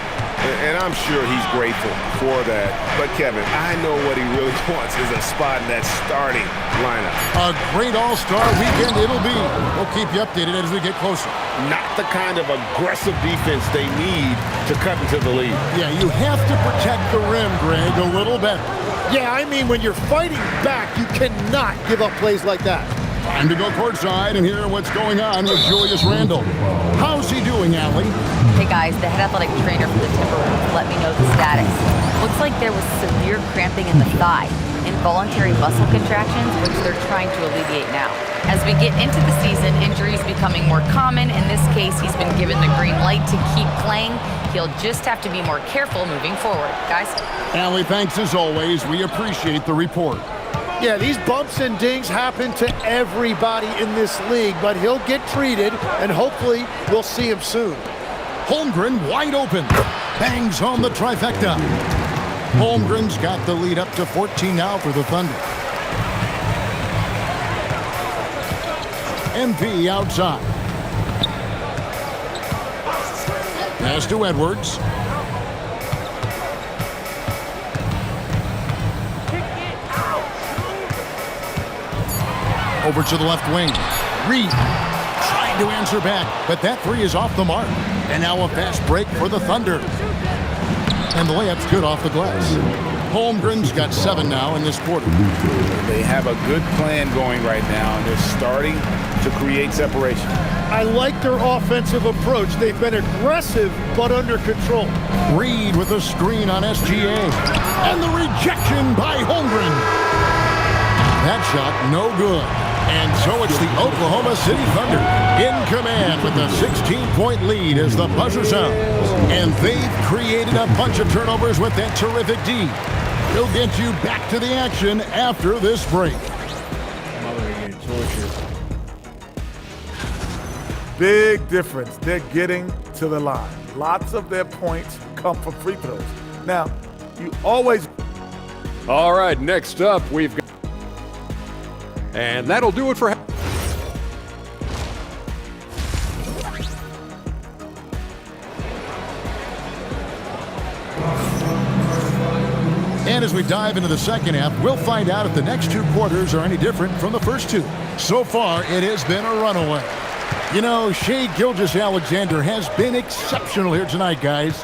And I'm sure he's grateful for that. But, Kevin, I know what he really wants is a spot in that starting lineup. A great All-Star weekend it'll be. We'll keep you updated as we get closer. Not the kind of aggressive defense they need to cut into the lead. Yeah, you have to protect the rim, Greg, a little better. Yeah, I mean, when you're fighting back, you cannot give up plays like that. Time to go courtside and hear what's going on with Julius Randle. How's he doing, Allie? Hey guys, the head athletic trainer for the Timberwolves let me know the status. Looks like there was severe cramping in the thigh, involuntary muscle contractions, which they're trying to alleviate now. As we get into the season, injuries becoming more common. In this case, he's been given the green light to keep playing. He'll just have to be more careful moving forward. Guys? Allie, thanks as always. We appreciate the report. Yeah, these bumps and dings happen to everybody in this league, but he'll get treated, and hopefully we'll see him soon. Holmgren wide open. Bangs home the trifecta. Holmgren's got the lead up to 14 now for the Thunder. MP outside. Pass to Edwards. Over to the left wing. Reed trying to answer back, but that three is off the mark. And now a fast break for the Thunder. And the layup's good off the glass. Holmgren's got 7 now in this quarter. They have a good plan going right now, and they're starting to create separation. I like their offensive approach. They've been aggressive, but under control. Reed with a screen on SGA. And the rejection by Holmgren. That shot no good. And so it's the Oklahoma City Thunder in command with a 16-point lead as the buzzer sounds. And they've created a bunch of turnovers with that terrific D. We'll get you back to the action after this break. Big difference. They're getting to the line. Lots of their points come from free throws. Now, you always... All right, next up, we've got... And that'll do it for... And as we dive into the second half, we'll find out if the next 2 quarters are any different from the first 2. So far, it has been a runaway. You know, Shai Gilgeous-Alexander has been exceptional here tonight, guys.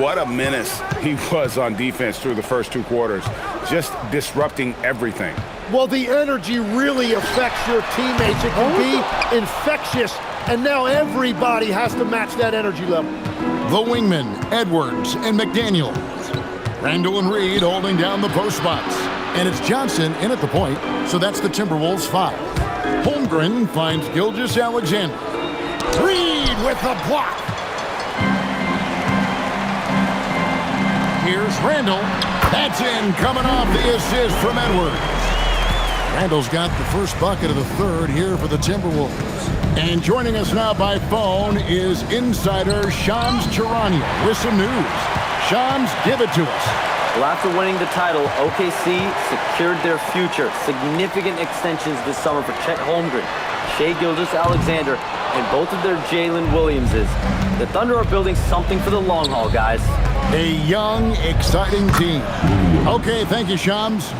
What a menace he was on defense through the first 2 quarters, just disrupting everything. Well, the energy really affects your teammates. It can be infectious, and now everybody has to match that energy level. The wingmen, Edwards and McDaniel. Randall and Reed holding down the post spots. And it's Johnson in at the point, so that's the Timberwolves' 5. Holmgren finds Gilgeous-Alexander. Reed with the block. Here's Randall. That's in, coming off the assist from Edwards. Randall's got the first bucket of the third here for the Timberwolves. And joining us now by phone is insider Shams Charania with some news. Shams, give it to us. Well, after winning the title, OKC secured their future. Significant extensions this summer for Chet Holmgren, Shai Gilgeous-Alexander, and both of their Jalen Williamses. The Thunder are building something for the long haul, guys. A young, exciting team. Okay, thank you, Shams.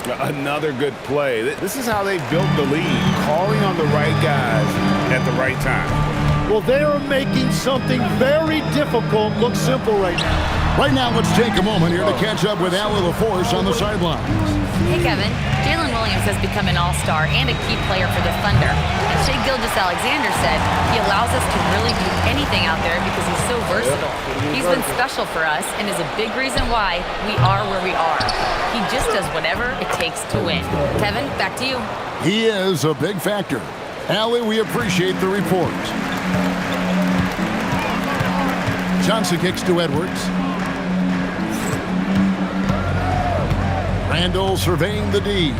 Another good play. This is how they built the lead, calling on the right guys at the right time. Well, they are making something very difficult look simple right now. Right now, let's take a moment here to catch up with Allie LaForce on the sidelines. Hey, Kevin. Jalen Williams has become an all-star and a key player for the Thunder. And Shai Gilgeous-Alexander said he allows us to really do anything out there because he's so versatile. He's been special for us and is a big reason why we are where we are. He just does whatever it takes to win. Kevin, back to you. He is a big factor. Allie, we appreciate the report. Johnson kicks to Edwards. Randall surveying the D.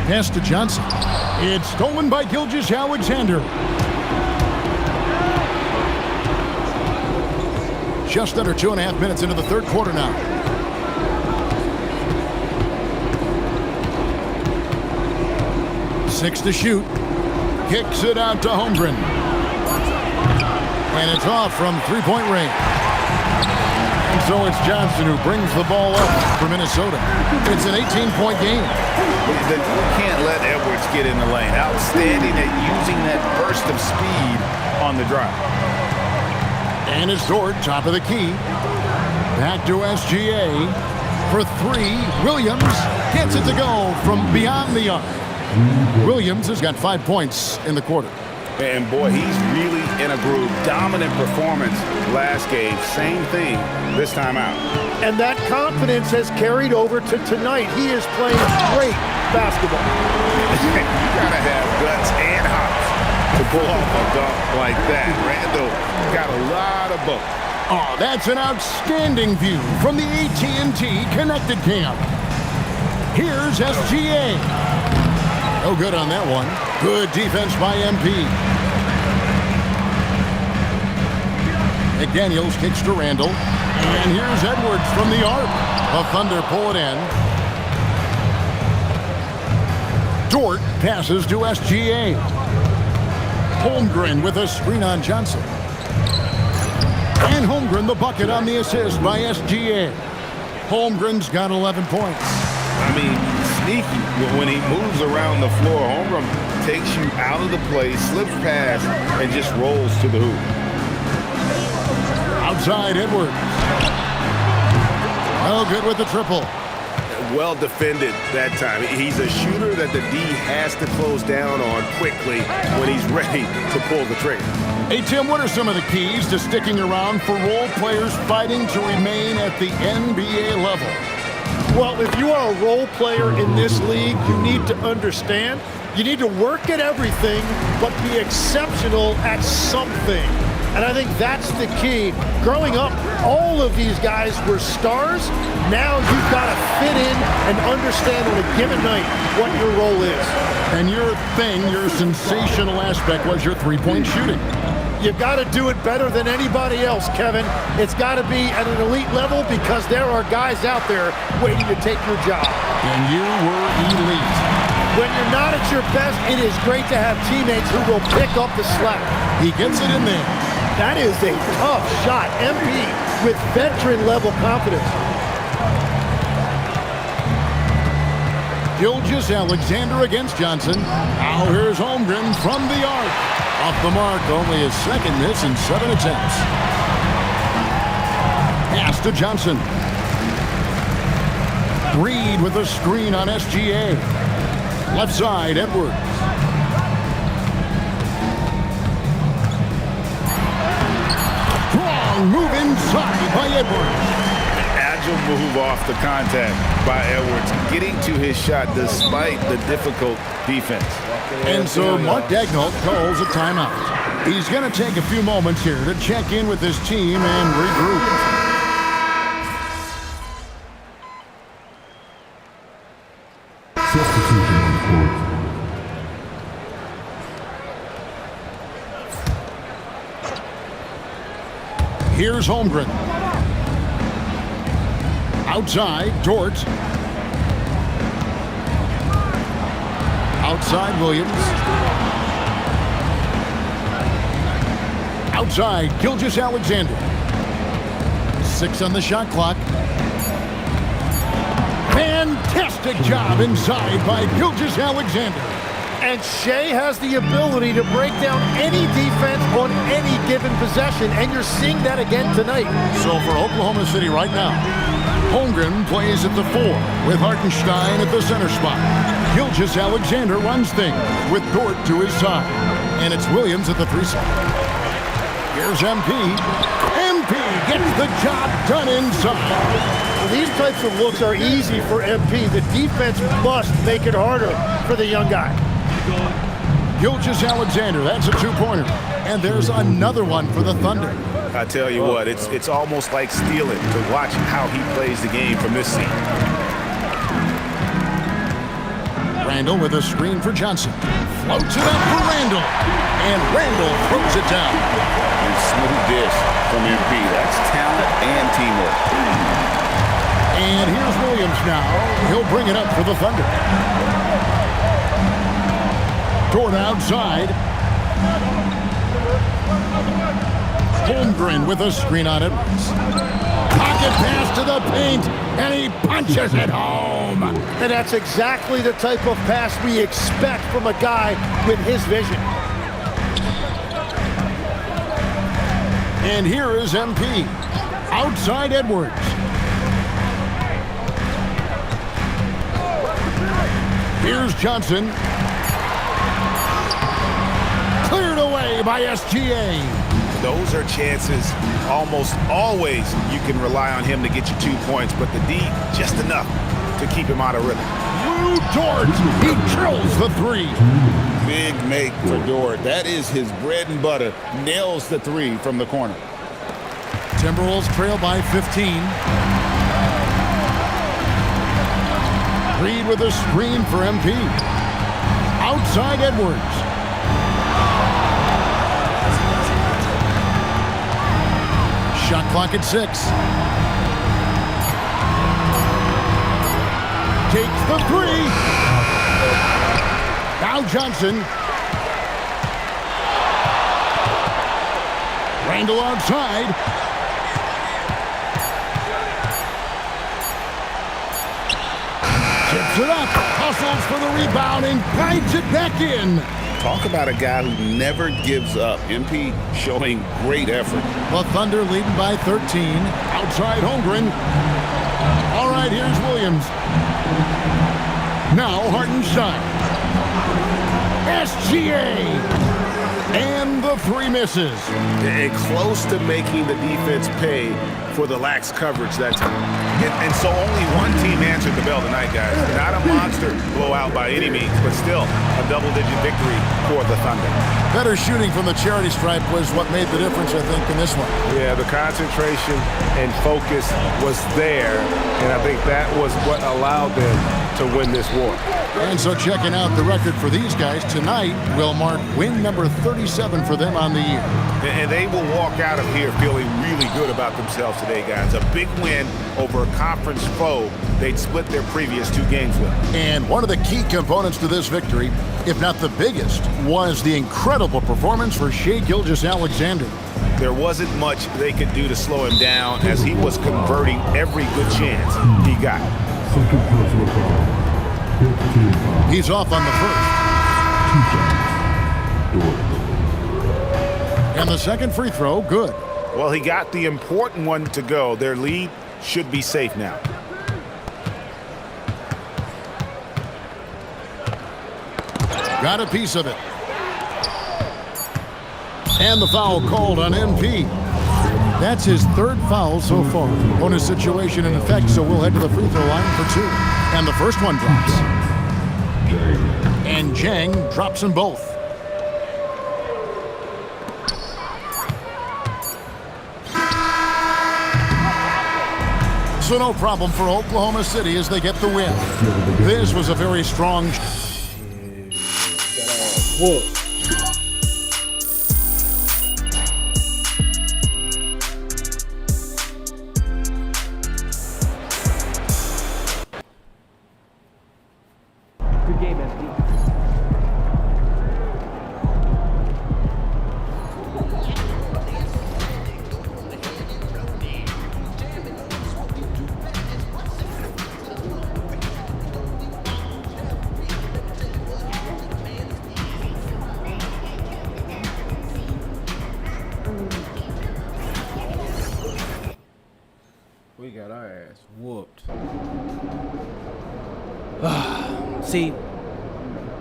Pass to Johnson. It's stolen by Gilgeous-Alexander. Just under 2.5 minutes into the third quarter now. Six to shoot. Kicks it out to Holmgren. And it's off from three-point range. And so it's Johnson who brings the ball up for Minnesota. It's an 18-point game. You can't let Edwards get in the lane. Outstanding at using that burst of speed on the drive. And it's Dort, top of the key. Back to SGA. For 3, Williams gets it to go from beyond the arc. Williams has got 5 points in the quarter. And boy, he's really in a groove. Dominant performance last game. Same thing this time out. And that confidence has carried over to tonight. He is playing great basketball. You gotta have guts and hops to pull off a dunk like that. Randall got a lot of both. Oh, that's an outstanding view from the AT&T Connected Camp. Here's SGA. No good on that one. Good defense by MP. McDaniels kicks to Randall. And here's Edwards from the arc. The Thunder pull it in. Dort passes to SGA. Holmgren with a screen on Johnson. And Holmgren the bucket on the assist by SGA. Holmgren's got 11 points. I mean, sneaky. When he moves around the floor, Holmgren takes you out of the play, slips past, and just rolls to the hoop. Outside Edwards. Oh, good with the triple. Well defended that time. He's a shooter that the D has to close down on quickly when he's ready to pull the trigger. Hey, Tim, what are some of the keys to sticking around for role players fighting to remain at the NBA level? Well, if you are a role player in this league, you need to understand you need to work at everything, but be exceptional at something. And I think that's the key. Growing up, all of these guys were stars. Now you've got to fit in and understand on a given night what your role is. And your thing, your sensational aspect was your three-point shooting. You've got to do it better than anybody else, Kevin. It's got to be at an elite level because there are guys out there waiting to take your job. And you were elite. When you're not at your best, it is great to have teammates who will pick up the slack. He gets it in there. That is a tough shot. MP with veteran-level confidence. Gilgeous-Alexander against Johnson. Now here's Holmgren from the arc. Off the mark, only his second miss in 7 attempts. Pass to Johnson. Reed with a screen on SGA. Left side, Edwards. Strong move inside by Edwards. Agile move off the contact by Edwards, getting to his shot despite the difficult defense. And so Mark Daigneault calls a timeout. He's going to take a few moments here to check in with his team and regroup. Here's Holmgren. Outside, Dort. Outside, Williams. Outside, Gilgeous-Alexander. 6 on the shot clock. Fantastic job inside by Gilgeous-Alexander. And Shea has the ability to break down any defense on any given possession, and you're seeing that again tonight. So for Oklahoma City right now, Holmgren plays at the 4 with Hartenstein at the center spot. Gilgeous-Alexander runs things with Dort to his side. And it's Williams at the 3 side. Here's MP. MP gets the job done inside. Well, these types of looks are easy for MP. The defense must make it harder for the young guy. Gilgeous-Alexander, that's a 2-pointer. And there's another one for the Thunder. I tell you what, it's almost like stealing to watch how he plays the game from this scene. Randall with a screen for Johnson. Floats it up for Randall. And Randall throws it down. And smooth dish from MP. That's talent and teamwork. And here's Williams now. He'll bring it up for the Thunder. Dort outside. Holmgren with a screen on Edwards. Pocket pass to the paint, and he punches it home. And that's exactly the type of pass we expect from a guy with his vision. And here is MP. Outside Edwards. Here's Johnson. Cleared away. play by SGA. Those are chances almost always you can rely on him to get you 2 points, but the D, just enough to keep him out of rhythm. Lou Dort, he drills the three. Big make for Dort. That is his bread and butter. Nails the three from the corner. Timberwolves trail by 15. Reed with a screen for MP. Outside Edwards. Shot clock at 6. Takes the three. Now Johnson. Randall outside. Tips it up. Hustles for the rebound and guides it back in. Talk about a guy who never gives up. MP showing great effort. The Thunder leading by 13. Outside Holmgren. All right, here's Williams. Now Hartenstein. SGA. And the three misses. And close to making the defense pay for the lax coverage that time. And so only one team answered the bell tonight, guys. Not a monster blowout by any means, but still a double-digit victory for the Thunder. Better shooting from the charity stripe was what made the difference, I think, in this one. Yeah, the concentration and focus was there, and I think that was what allowed them to win this war. And so checking out the record for these guys tonight will mark win number 37 for them on the year. And they will walk out of here feeling really good about themselves today, guys. A big win over a conference foe they'd split their previous 2 games with. And one of the key components to this victory, if not the biggest, was the incredible performance for Shai Gilgeous-Alexander. There wasn't much they could do to slow him down as he was converting every good chance he got. He's off on the first. And the second free throw, good. Well, he got the important one to go. Their lead should be safe now. Got a piece of it. And the foul called on MP. That's his 3rd foul so far. Bonus situation in effect, so we'll head to the free throw line for 2. And the first one drops. And Jang drops them both. So no problem for Oklahoma City as they get the win. This was a very strong... Good game, MP. We got our ass whooped. See,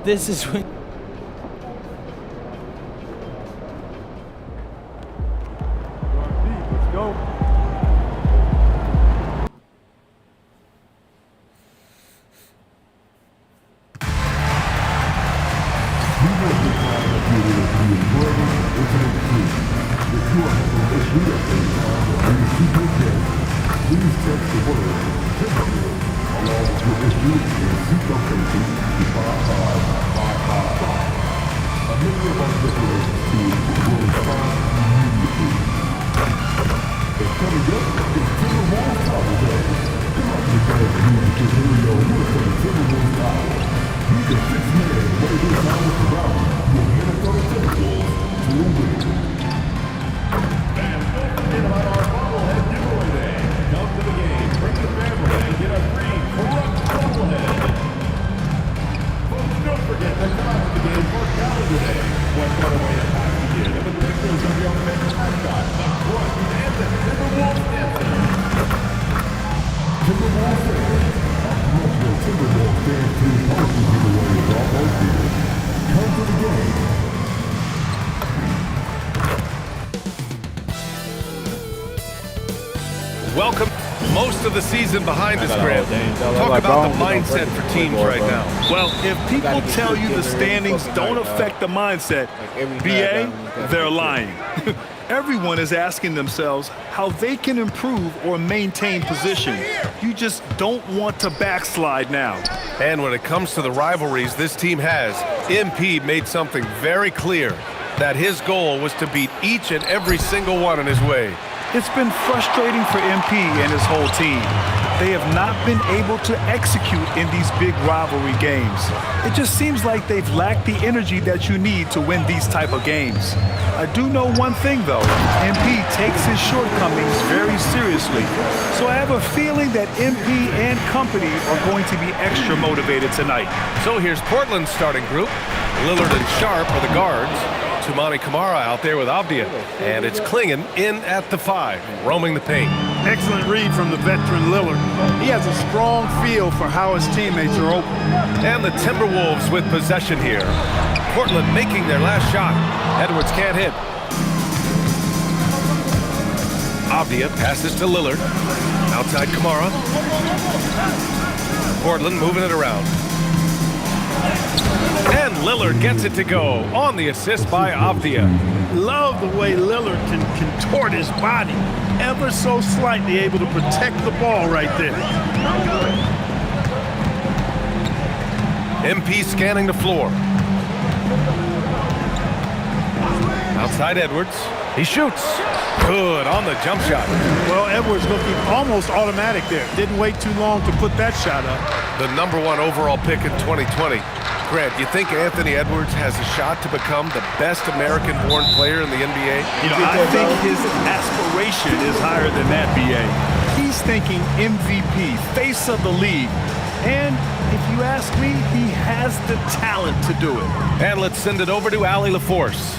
this is when... Let's go. Please text the word Timberwolves along with your issue and seat location to 55555. A member of our declarations team will respond immediately. And coming up is Timberwolves Power Day. Come on, you guys, to hear your word for the Timberwolves Power. Be the 6th man to weigh this hour around your Minnesota Timberwolves to a win. And don't forget about our bobblehead giveaway day. Come to the game, bring the family, and get a free corrupt bobblehead. Folks, don't forget to come out to the game for Calendar Day. What better way to pass the year than with pictures of your favorite mascot, the Crunch, and the Timberwolves anthem. Timberwolves fans, our Crunchville Timberwolves fan team poster giveaway is almost here. Come to the game. the season behind us, Grant. Talk about the mindset for teams right now. Well, if people tell you the standings don't affect the mindset, BA, they're lying. Everyone is asking themselves how they can improve or maintain position. You just don't want to backslide now. And when it comes to the rivalries this team has, MP made something very clear, that his goal was to beat each and every single one in his way. It's been frustrating for MP and his whole team. They have not been able to execute in these big rivalry games. It just seems like they've lacked the energy that you need to win these type of games. I do know one thing though, MP takes his shortcomings very seriously. So I have a feeling that MP and company are going to be extra motivated tonight. So here's Portland's starting group. Lillard and Sharp are the guards. Toumani Camara out there with Avdia. And it's Clingan in at the 5, roaming the paint. Excellent read from the veteran Lillard. He has a strong feel for how his teammates are open. And the Timberwolves with possession here. Portland making their last shot. Edwards can't hit. Avdia passes to Lillard. Outside Camara. Portland moving it around. And Lillard gets it to go on the assist by Avdia. Love the way Lillard can contort his body ever so slightly, able to protect the ball right there. MP scanning the floor. Outside Edwards. He shoots. Good on the jump shot. Well, Edwards looking almost automatic there. Didn't wait too long to put that shot up. The #1 overall pick in 2020. Grant, you think Anthony Edwards has a shot to become the best American-born player in the NBA? You know, I think his aspiration is higher than that, BA. He's thinking MVP, face of the league. And if you ask me, he has the talent to do it. And let's send it over to Allie LaForce.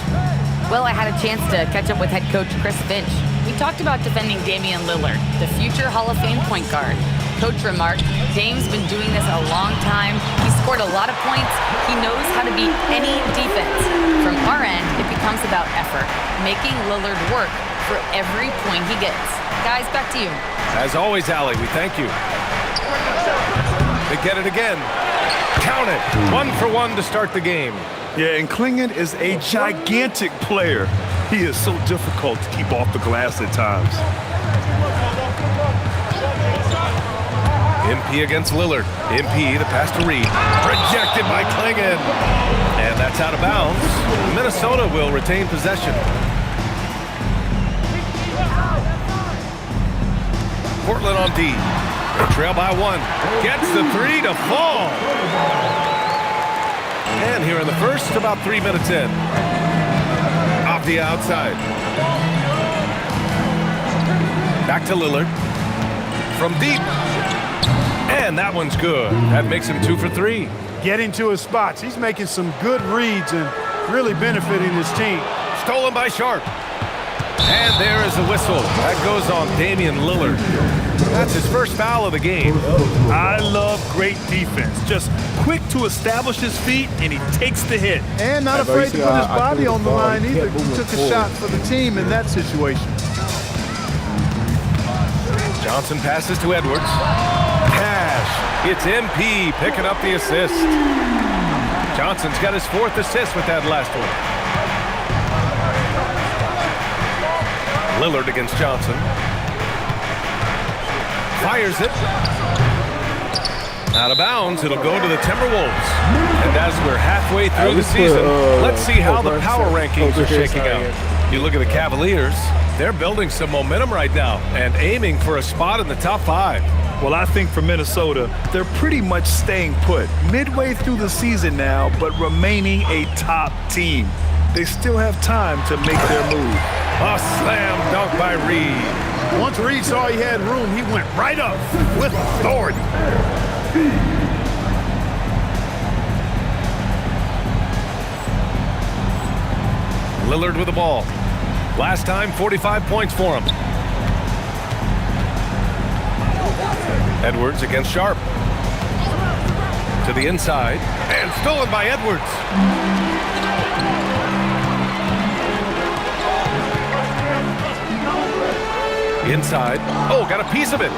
Well, I had a chance to catch up with head coach Chris Finch. We talked about defending Damian Lillard, the future Hall of Fame point guard. Coach remarked, Dame's been doing this a long time. He scored a lot of points. He knows how to beat any defense. From our end, it becomes about effort, making Lillard work for every point he gets. Guys, back to you. As always, Allie, we thank you. They get it again. Count it. 1 for 1 to start the game. Yeah, and Clingan is a gigantic player. He is so difficult to keep off the glass at times. MP against Lillard. MP, the pass to Reed. Rejected by Clingan. And that's out of bounds. Minnesota will retain possession. Portland on D. They trail by 1. Gets the 3 to fall. And here in the first, about 3 minutes in. Off the outside. Back to Lillard. From deep. And that one's good. That makes him 2 for 3. Getting to his spots. He's making some good reads and really benefiting his team. Stolen by Sharp. And there is a whistle. That goes on Damian Lillard. That's his first foul of the game. I love great defense. Just quick to establish his feet, and he takes the hit. And not afraid to put his body on the line either. He took a shot for the team in that situation. Johnson passes to Edwards. Cash. It's MP picking up the assist. Johnson's got his 4th assist with that last one. Lillard against Johnson. Fires it. Out of bounds. It'll go to the Timberwolves. And as we're halfway through the season, let's see how the power rankings are shaking out. You look at the Cavaliers. They're building some momentum right now and aiming for a spot in the top 5. Well, I think for Minnesota, they're pretty much staying put. Midway through the season now, but remaining a top team. They still have time to make their move. A slam dunk by Reed. Once Reed saw he had room, he went right up with authority. Lillard with the ball. Last time, 45 points for him. Edwards against Sharp. To the inside. And stolen by Edwards. Inside. Oh, got a piece of it.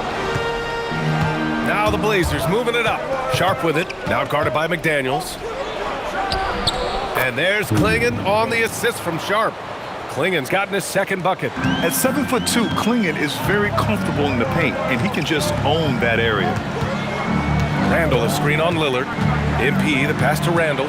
Now the Blazers moving it up. Sharp with it. Now guarded by McDaniels. And there's Klingon on the assist from Sharp. Klingon's gotten his second bucket. At 7'2", Klingon is very comfortable in the paint, and he can just own that area. Randall, a screen on Lillard. MP, the pass to Randall.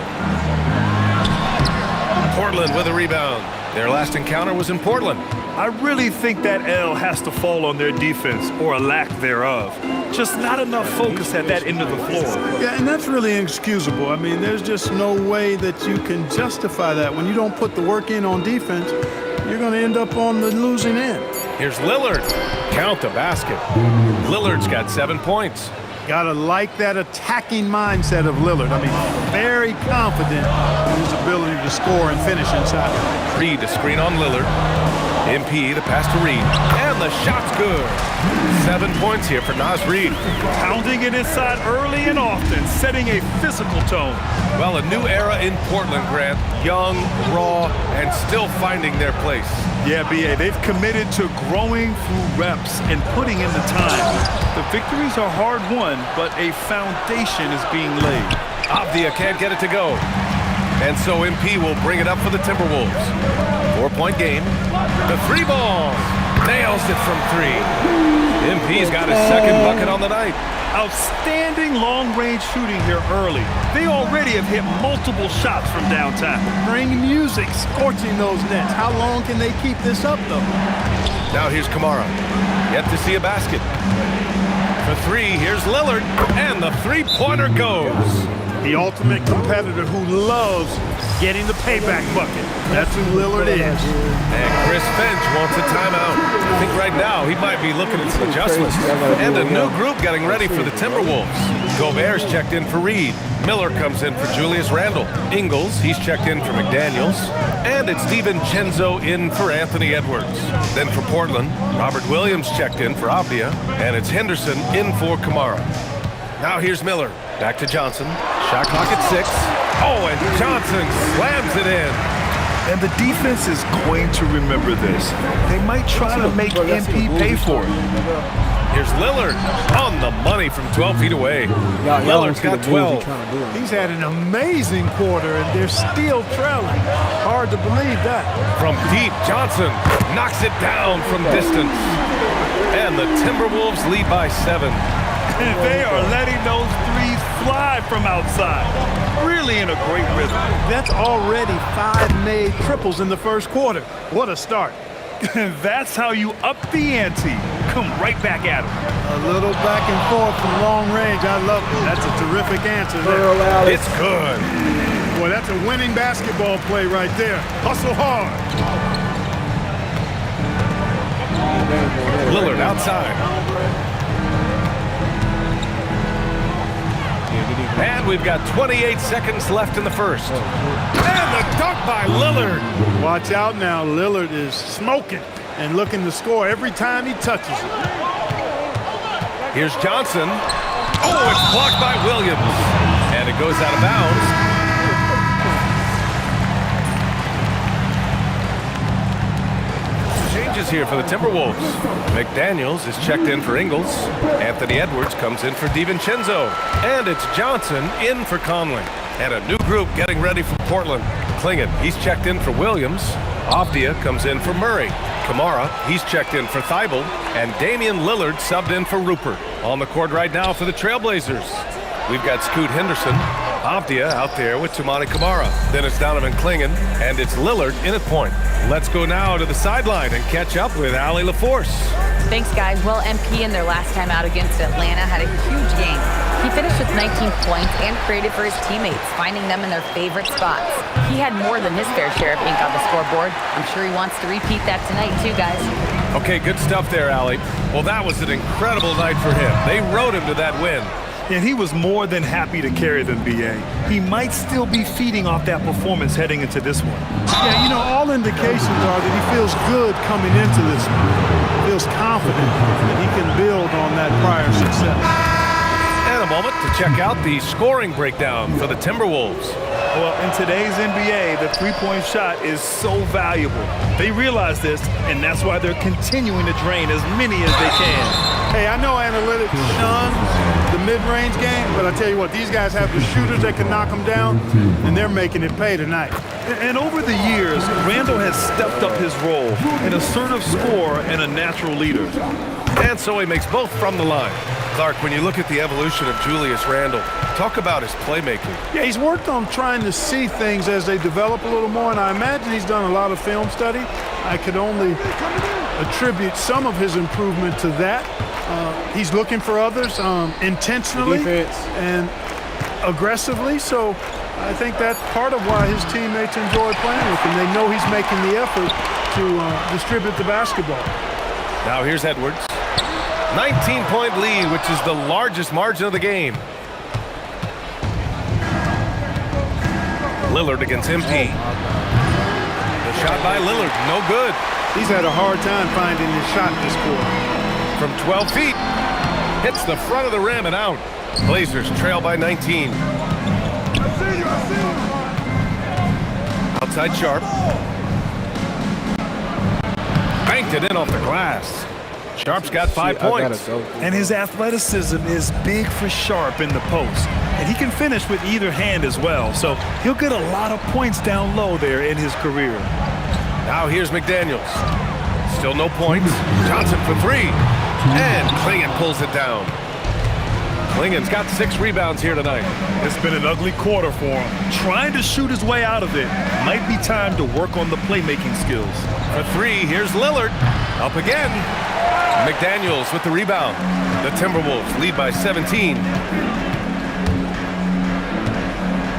Portland with a rebound. Their last encounter was in Portland. I really think that L has to fall on their defense, or a lack thereof. Just not enough focus at that end of the floor. Yeah, and that's really inexcusable. I mean, there's just no way that you can justify that. When you don't put the work in on defense, you're going to end up on the losing end. Here's Lillard. Count the basket. Lillard's got 7 points. Gotta like that attacking mindset of Lillard. I mean, very confident in his ability to score and finish inside. Reed, a screen on Lillard. MP, the pass to Reed. And the shot's good. 7 points here for Naz Reid. Pounding it inside early and often, setting a physical tone. Well, a new era in Portland, Grant. Young, raw, and still finding their place. Yeah, B.A., they've committed to growing through reps and putting in the time. The victories are hard-won, but a foundation is being laid. Avdia can't get it to go. And so MP will bring it up for the Timberwolves. 4-point game. The 3 ball. Nails it from 3. MP's got his second bucket on the night. Outstanding long-range shooting here early. They already have hit multiple shots from downtown. Bring music, scorching those nets. How long can they keep this up, though? Now here's Kamara. Yet to see a basket. For 3, here's Lillard. And the 3-pointer goes. The ultimate competitor who loves getting the payback bucket. That's who Lillard is. And Chris Finch wants a timeout. I think right now he might be looking at some adjustments. And a new group getting ready for the Timberwolves. Gobert's checked in for Reed. Miller comes in for Julius Randle. Ingles, he's checked in for McDaniels. And it's DiVincenzo in for Anthony Edwards. Then for Portland, Robert Williams checked in for Avdia. And it's Henderson in for Kamara. Now here's Miller. Back to Johnson. Shot clock at 6. Oh, and Johnson slams it in. And the defense is going to remember this. They might try to make MP pay for it. Here's Lillard on the money from 12 feet away. Lillard's got 12. He's had an amazing quarter, and they're still trailing. Hard to believe that. From deep, Johnson knocks it down from distance. And the Timberwolves lead by 7. And they are letting those threes fly from outside. Really in a great rhythm. That's already 5 made triples in the first quarter. What a start. That's how you up the ante. Come right back at him. A little back and forth from long range. I love it. That's a terrific answer there. It's good. Boy, that's a winning basketball play right there. Hustle hard. Lillard outside. And we've got 28 seconds left in the first. And the dunk by Lillard. Watch out now. Lillard is smoking and looking to score every time he touches it. Here's Johnson. Oh, it's blocked by Williams. And it goes out of bounds. Changes here for the Timberwolves. McDaniels is checked in for Ingles. Anthony Edwards comes in for DiVincenzo. And it's Johnson in for Conley. And a new group getting ready for Portland. Klingon, he's checked in for Williams. Avdia comes in for Murray. Kamara, he's checked in for Thibault. And Damian Lillard subbed in for Rupert. On the court right now for the Trailblazers. We've got Scoot Henderson. Avdia out there with Toumani Camara. Then it's Donovan Klingon, and it's Lillard in at point. Let's go now to the sideline and catch up with Allie LaForce. Thanks, guys. Well, MP in their last time out against Atlanta had a huge game. He finished with 19 points and created for his teammates, finding them in their favorite spots. He had more than his fair share of ink on the scoreboard. I'm sure he wants to repeat that tonight, too, guys. Okay, good stuff there, Allie. Well, that was an incredible night for him. They rode him to that win. And he was more than happy to carry them, B.A. He might still be feeding off that performance heading into this one. Yeah, you know, all indications are that he feels good coming into this one. Feels confident that he can build on that prior success. And a moment to check out the scoring breakdown for the Timberwolves. Well, in today's NBA, the three-point shot is so valuable. They realize this, and that's why they're continuing to drain as many as they can. Hey, I know analytics shun the mid-range game, but I tell you what, these guys have the shooters that can knock them down, and they're making it pay tonight. And over the years, Randall has stepped up his role, an assertive scorer and a natural leader. And so he makes both from the line. Clark, when you look at the evolution of Julius Randle, talk about his playmaking. Yeah, he's worked on trying to see things as they develop a little more, and I imagine he's done a lot of film study. I could only attribute some of his improvement to that. He's looking for others intentionally and aggressively, so I think that's part of why his teammates enjoy playing with him. They know he's making the effort to distribute the basketball. Now here's Edwards. 19-point lead, which is the largest margin of the game. Lillard against MP. The shot by Lillard, no good. He's had a hard time finding his shot this quarter. From 12 feet, hits the front of the rim and out. Blazers trail by 19. Outside Sharp. Banked it in off the glass. Sharp's got 5 points. And his athleticism is big for Sharp in the post. And he can finish with either hand as well. So he'll get a lot of points down low there in his career. Now here's McDaniels. Still no points. Johnson for three. And Klingon pulls it down. Klingon's got 6 rebounds here tonight. It's been an ugly quarter for him. Trying to shoot his way out of it. Might be time to work on the playmaking skills. For 3, here's Lillard. Up again. McDaniels with the rebound. The Timberwolves lead by 17.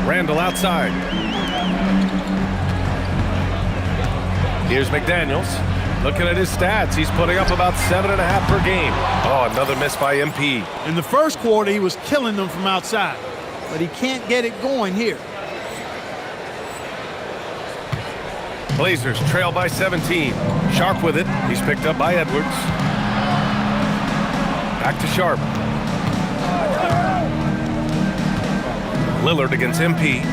Randall outside. Here's McDaniels. Looking at his stats, he's putting up about 7.5 per game. Oh, another miss by MP. In the first quarter, he was killing them from outside, but he can't get it going here. Blazers trail by 17. Sharp with it. He's picked up by Edwards. Back to Sharp. Lillard against MP.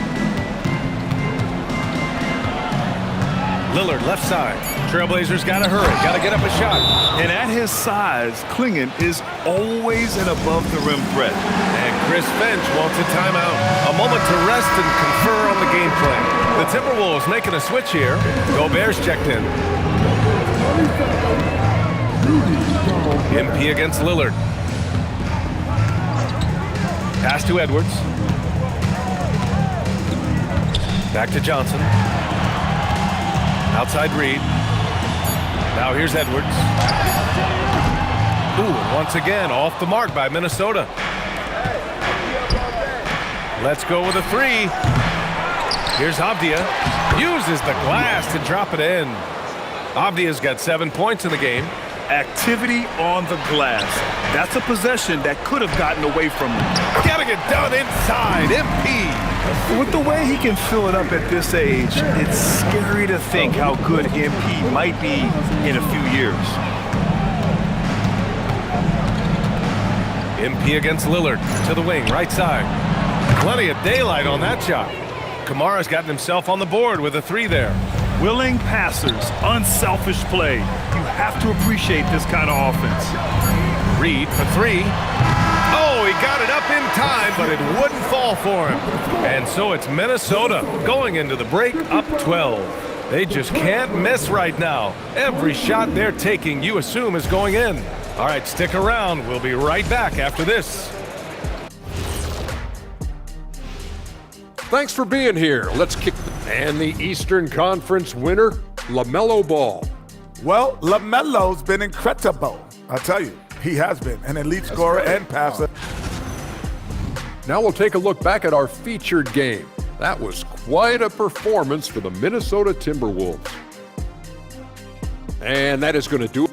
Lillard left side. Trailblazers got to hurry. Got to get up a shot. And at his size, Klingon is always an above-the-rim threat. And Chris Finch wants a timeout. A moment to rest and confer on the game plan. The Timberwolves making a switch here. Gobert's checked in. MP against Lillard. Pass to Edwards. Back to Johnson. Outside Reed. Now here's Edwards. Ooh, and once again, off the mark by Minnesota. Let's go with a 3. Here's Avdia. Uses the glass to drop it in. Avdia's got 7 points in the game. Activity on the glass. That's a possession that could have gotten away from him. Gotta get done inside. MP. With the way he can fill it up at this age, it's scary to think how good MP might be in a few years. MP against Lillard. To the wing, right side. Plenty of daylight on that shot. Kamara's gotten himself on the board with a 3 there. Willing passers, unselfish play. You have to appreciate this kind of offense. Reed for 3. Oh, he got it up in time, but it wouldn't fall for him. And so it's Minnesota going into the break up 12. They just can't miss right now. Every shot they're taking, you assume, is going in. All right, stick around. We'll be right back after this. Thanks for being here. Let's kick and the Eastern Conference winner, LaMelo Ball. Well, LaMelo's been incredible. I'll tell you, he has been an elite scorer and passer. Now we'll take a look back at our featured game. That was quite a performance for the Minnesota Timberwolves. And that is going to do it.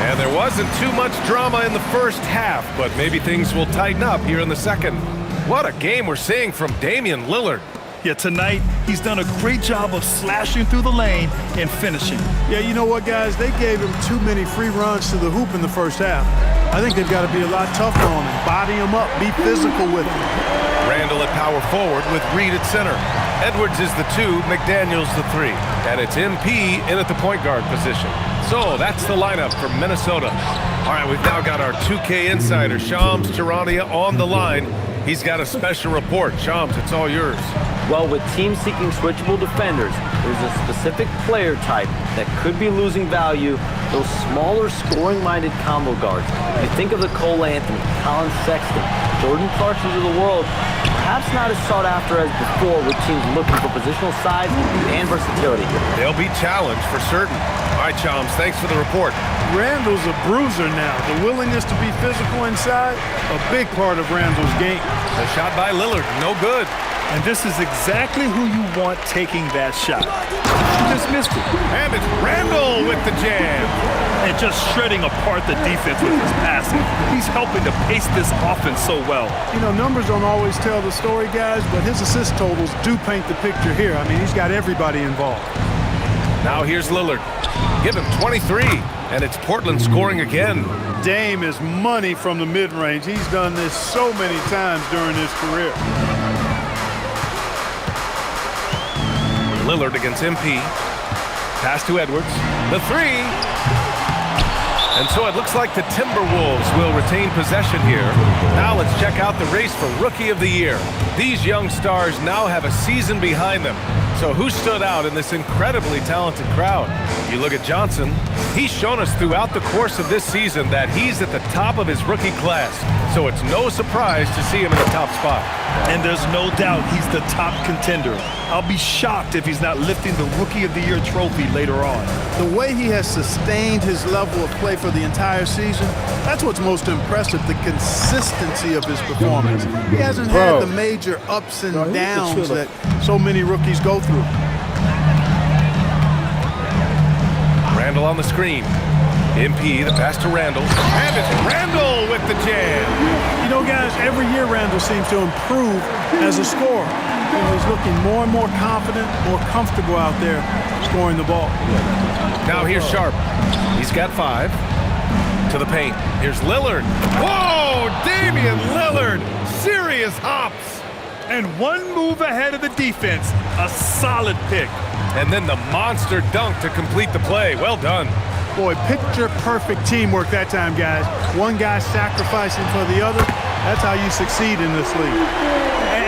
And there wasn't too much drama in the first half, but maybe things will tighten up here in the second. What a game we're seeing from Damian Lillard. Yeah, tonight, he's done a great job of slashing through the lane and finishing. Yeah, you know what, guys? They gave him too many free runs to the hoop in the first half. I think they've got to be a lot tougher on him, body him up, be physical with him. Randall at power forward with Reed at center. Edwards is the 2, McDaniels the 3. And it's MP in at the point guard position. So that's the lineup for Minnesota. All right, we've now got our 2K insider, Shams Charania, on the line. He's got a special report. Shams, it's all yours. Well, with teams seeking switchable defenders, there's a specific player type that could be losing value, those smaller scoring-minded combo guards. You think of the Cole Anthony, Colin Sexton, Jordan Clarksons of the world, perhaps not as sought after as before with teams looking for positional size and versatility. They'll be challenged for certain. All right, Shams, thanks for the report. Randall's a bruiser now. The willingness to be physical inside, a big part of Randall's game. A shot by Lillard, no good. And this is exactly who you want taking that shot. You just missed it. And it's Randall with the jam. And just shredding apart the defense with his passing. He's helping to pace this offense so well. You know, numbers don't always tell the story, guys, but his assist totals do paint the picture here. I mean, he's got everybody involved. Now here's Lillard. Give him 23, and it's Portland scoring again. Dame is money from the mid-range. He's done this so many times during his career. Lillard against MP. Pass to Edwards. The 3. And so it looks like the Timberwolves will retain possession here. Now let's check out the race for Rookie of the Year. These young stars now have a season behind them. So who stood out in this incredibly talented crowd? You look at Johnson. He's shown us throughout the course of this season that he's at the top of his rookie class. So it's no surprise to see him in the top spot. And there's no doubt he's the top contender. I'll be shocked if he's not lifting the Rookie of the Year trophy later on. The way he has sustained his level of play for the entire season, that's what's most impressive, the consistency of his performance. He hasn't had the major ups and downs that so many rookies go through. Randall on the screen. MP, the pass to Randall. And it's Randall with the jam. You know, guys, every year Randall seems to improve as a scorer. You know, he's looking more and more confident, more comfortable out there scoring the ball. Now here's Sharp. He's got 5. To the paint. Here's Lillard. Whoa! Damian Lillard! Serious hops! And one move ahead of the defense. A solid pick. And then the monster dunk to complete the play. Well done. Boy, picture-perfect teamwork that time, guys. One guy sacrificing for the other. That's how you succeed in this league.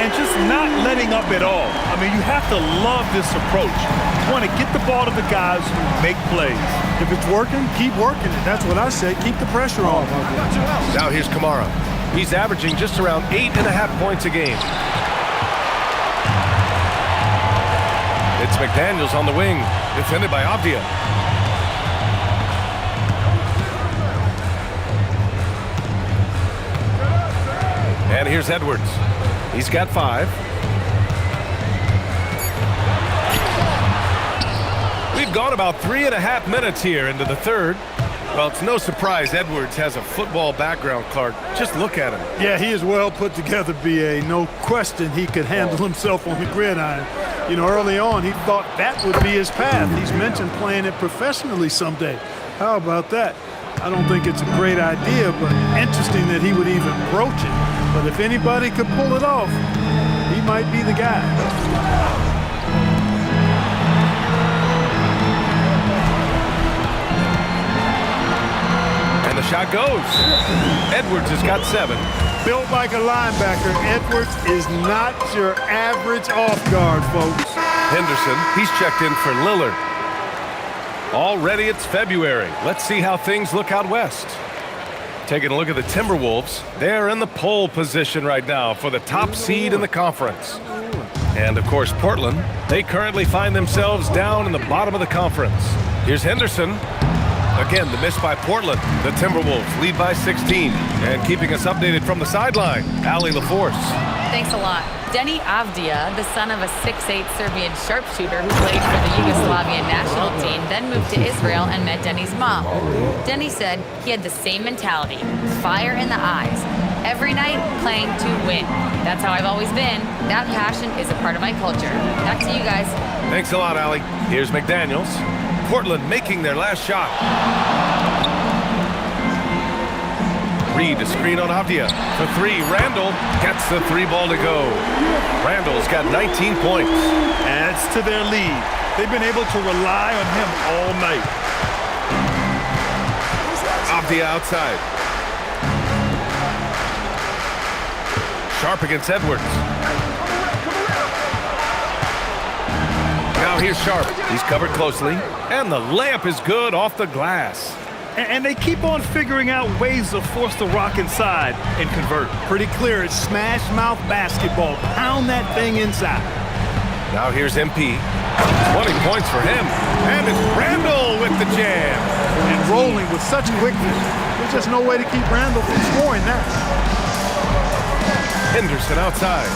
And just not letting up at all. I mean, you have to love this approach. You want to get the ball to the guys who make plays. If it's working, keep working it. That's what I said. Keep the pressure on. Now here's Kamara. He's averaging just around 8.5 points a game. It's McDaniels on the wing, defended by Avdia. And here's Edwards. He's got 5. We've gone about 3.5 minutes here into the third. Well, it's no surprise Edwards has a football background, Clark. Just look at him. Yeah, he is well put together, B.A. No question he could handle himself on the gridiron. You know, early on, he thought that would be his path. He's mentioned playing it professionally someday. How about that? I don't think it's a great idea, but interesting that he would even broach it. But if anybody could pull it off, he might be the guy. And the shot goes. Edwards has got 7. Built like a linebacker, Edwards is not your average off guard, folks. Henderson, he's checked in for Lillard. Already it's February. Let's see how things look out west. Taking a look at the Timberwolves, they're in the pole position right now for the top seed in the conference. And of course, Portland, they currently find themselves down in the bottom of the conference. Here's Henderson. Again, the miss by Portland. The Timberwolves lead by 16. And keeping us updated from the sideline, Allie LaForce. Thanks a lot. Denny Avdia, the son of a 6'8" Serbian sharpshooter who played for the Yugoslavian national team, then moved to Israel and met Denny's mom. Denny said he had the same mentality, fire in the eyes. Every night, playing to win. That's how I've always been. That passion is a part of my culture. Back to you guys. Thanks a lot, Allie. Here's McDaniels. Portland making their last shot. Reed to screen on Avdia. For three, Randall gets the three ball to go. Randall's got 19 points. Adds to their lead. They've been able to rely on him all night. Avdia outside. Sharp against Edwards. Now here's Sharp. He's covered closely. And the layup is good off the glass. And they keep on figuring out ways to force the rock inside and convert. Pretty clear. It's smash mouth basketball. Pound that thing inside. Now here's MP. 20 points for him. And it's Randall with the jam. And rolling with such quickness. There's just no way to keep Randall from scoring that. Henderson outside.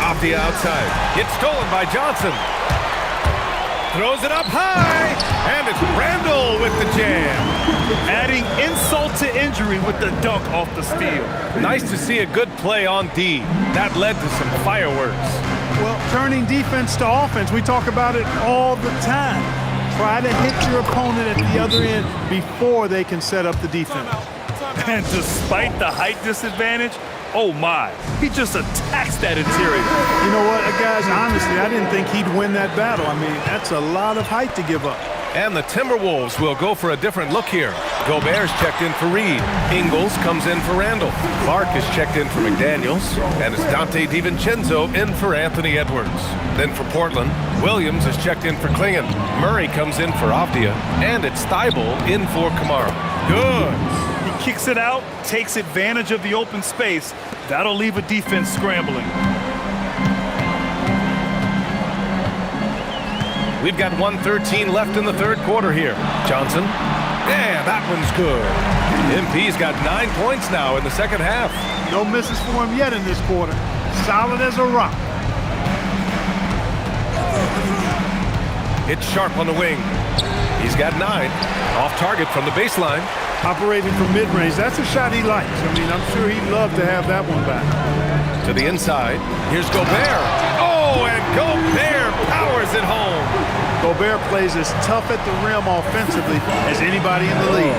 Avdia outside. It's stolen by Johnson. Throws it up high. And it's Randall with the jam. Adding insult to injury with the dunk off the steal. Nice to see a good play on D. That led to some fireworks. Well, turning defense to offense, we talk about it all the time. Try to hit your opponent at the other end before they can set up the defense. And despite the height disadvantage, oh my, he just attacks that interior. You know what, guys, honestly, I didn't think he'd win that battle. I mean, that's a lot of height to give up. And the Timberwolves will go for a different look here. Gobert's checked in for Reed. Ingles comes in for Randall. Clark is checked in for McDaniels. And it's Dante DiVincenzo in for Anthony Edwards. Then for Portland, Williams is checked in for Klingon. Murray comes in for Avdia. And it's Thibault in for Kamara. Good. He kicks it out, takes advantage of the open space. That'll leave a defense scrambling. We've got 1:13 left in the third quarter here. Johnson. Yeah, that one's good. MP's got 9 points now in the second half. No misses for him yet in this quarter. Solid as a rock. It's Sharp on the wing. He's got 9. Off target from the baseline. Operating from mid-range. That's a shot he likes. I mean, I'm sure he'd love to have that one back. To the inside. Here's Gobert. Oh, and Gobert powers it home. Gobert plays as tough at the rim offensively as anybody in the league.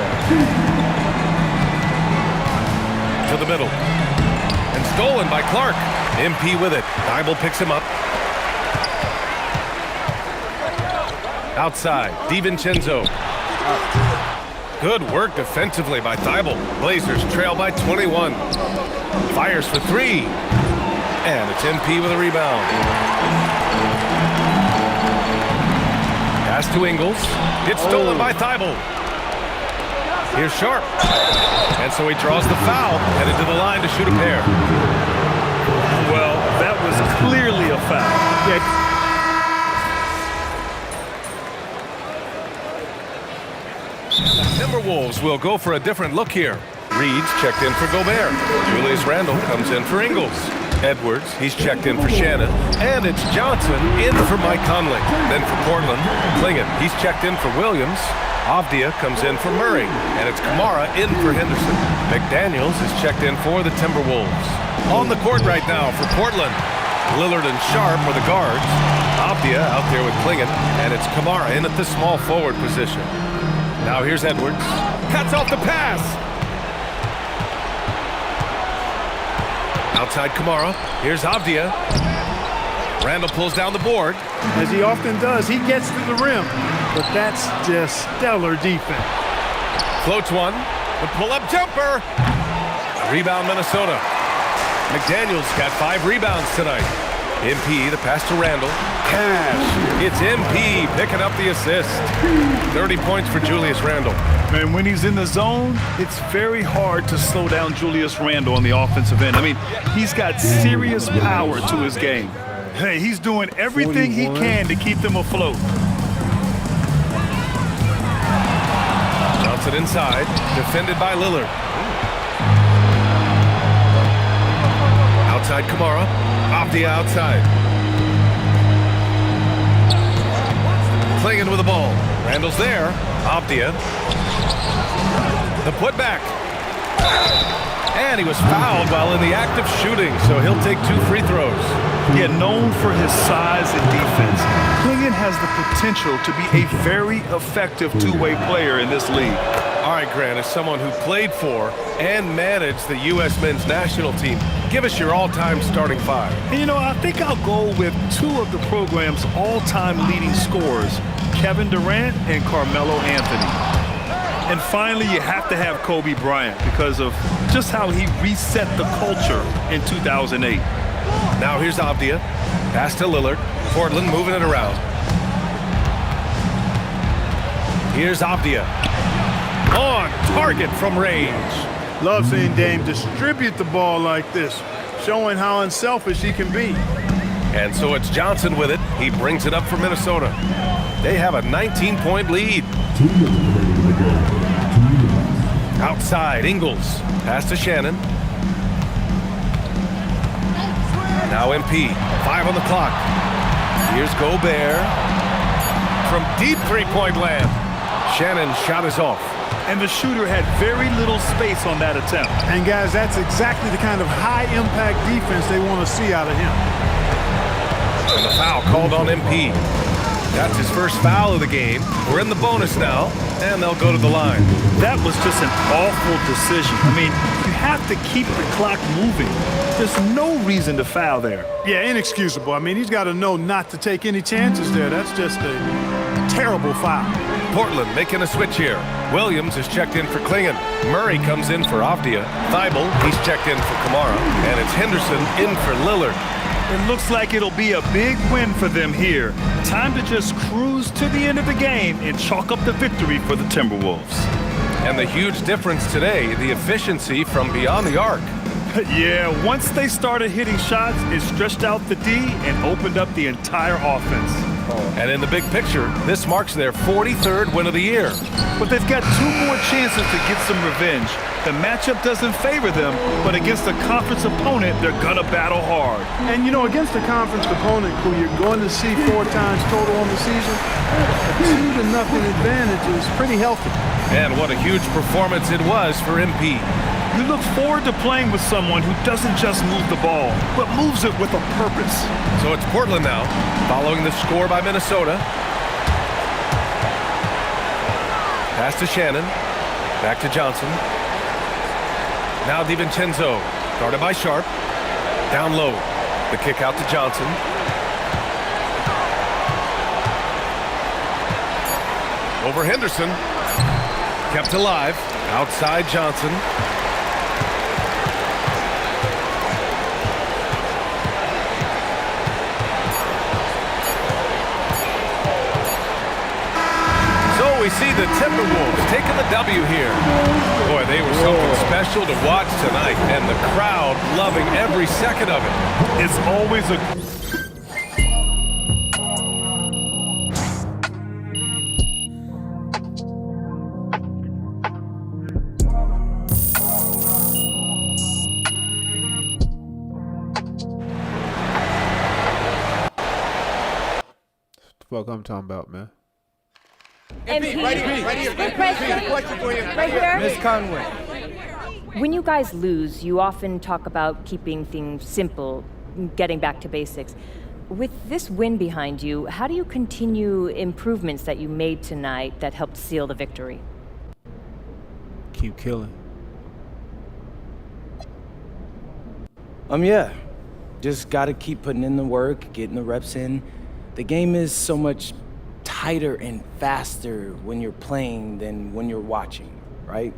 To the middle. And stolen by Clark. MP with it. Thibault picks him up. Outside. DiVincenzo. Good work defensively by Thibault. Blazers trail by 21. Fires for three. And it's MP with a rebound. Pass to Ingles. It's stolen by Thibault. Here's Sharp. And so he draws the foul, headed to the line to shoot a pair. Well, that was clearly a foul. Yeah. Timberwolves will go for a different look here. Reed's checked in for Gobert. Julius Randle comes in for Ingles. Edwards, he's checked in for Shannon. And it's Johnson in for Mike Conley. Then for Portland, Klingon, he's checked in for Williams. Avdia comes in for Murray. And it's Kamara in for Henderson. McDaniels is checked in for the Timberwolves. On the court right now for Portland, Lillard and Sharp are the guards. Avdia out there with Klingon. And it's Kamara in at the small forward position. Now here's Edwards. Cuts off the pass. Outside Kamara. Here's Avdia. Randall pulls down the board. As he often does, he gets to the rim. But that's just stellar defense. Floats one. The pull-up jumper. Rebound Minnesota. McDaniels got 5 rebounds tonight. MP, the pass to Randall. Cash. It's MP picking up the assist. 30 points for Julius Randle. Man, when he's in the zone, it's very hard to slow down Julius Randle on the offensive end. I mean, he's got serious power to his game. Hey, he's doing everything 41. He can to keep them afloat. Johnson inside, defended by Lillard. Outside Kamara. Avdia outside. Klingon with the ball. Randall's there. Avdia. The putback. And he was fouled while in the act of shooting, so he'll take 2 free throws. Yeah, known for his size and defense, Klingon has the potential to be a very effective two-way player in this league. All right, Grant, as someone who played for and managed the U.S. men's national team, give us your all-time starting five. And, you know, I think I'll go with two of the program's all-time leading scorers, Kevin Durant and Carmelo Anthony. And finally, you have to have Kobe Bryant because of just how he reset the culture in 2008. Now here's Avdia. Pass to Lillard. Portland moving it around. Here's Avdia. On target from range. Love seeing Dame distribute the ball like this, showing how unselfish he can be. And so it's Johnson with it. He brings it up for Minnesota. They have a 19-point lead. Outside, Ingles. Pass to Shannon. Now MP. 5 on the clock. Here's Gobert. From deep three-point land. Shannon's shot is off. And the shooter had very little space on that attempt. And guys, that's exactly the kind of high-impact defense they want to see out of him. And the foul called on MP. That's his first foul of the game. We're in the bonus now, and they'll go to the line. That was just an awful decision. I mean, you have to keep the clock moving. There's no reason to foul there. Yeah, inexcusable. I mean, he's got to know not to take any chances there. That's just a terrible foul. Portland making a switch here. Williams is checked in for Klingon. Murray comes in for Avdia. Thibault, he's checked in for Kamara. And it's Henderson in for Lillard. It looks like it'll be a big win for them here. Time to just cruise to the end of the game and chalk up the victory for the Timberwolves. And the huge difference today, the efficiency from beyond the arc. Yeah, once they started hitting shots, it stretched out the D and opened up the entire offense. And in the big picture, this marks their 43rd win of the year. But they've got 2 more chances to get some revenge. The matchup doesn't favor them, but against a conference opponent, they're gonna battle hard. And you know, against a conference opponent who you're going to see 4 times total on the season, a 2-0 advantage is pretty healthy. And what a huge performance it was for MP. You look forward to playing with someone who doesn't just move the ball, but moves it with a purpose. So it's Portland now, following the score by Minnesota. Pass to Shannon. Back to Johnson. Now DiVincenzo, guarded by Sharp. Down low. The kick out to Johnson. Over Henderson. Kept alive. Outside Johnson. So we see the Timberwolves taking the W here. Boy, they were something special to watch tonight, and the crowd loving every second of it. It's always a... What the fuck I'm talking about, man? MP, right here. Question for you. Right here. Miss Conway. When you guys lose, you often talk about keeping things simple, getting back to basics. With this win behind you, how do you continue improvements that you made tonight that helped seal the victory? Keep killing. Yeah. Just gotta keep putting in the work, getting the reps in. The game is so much tighter and faster when you're playing than when you're watching, right?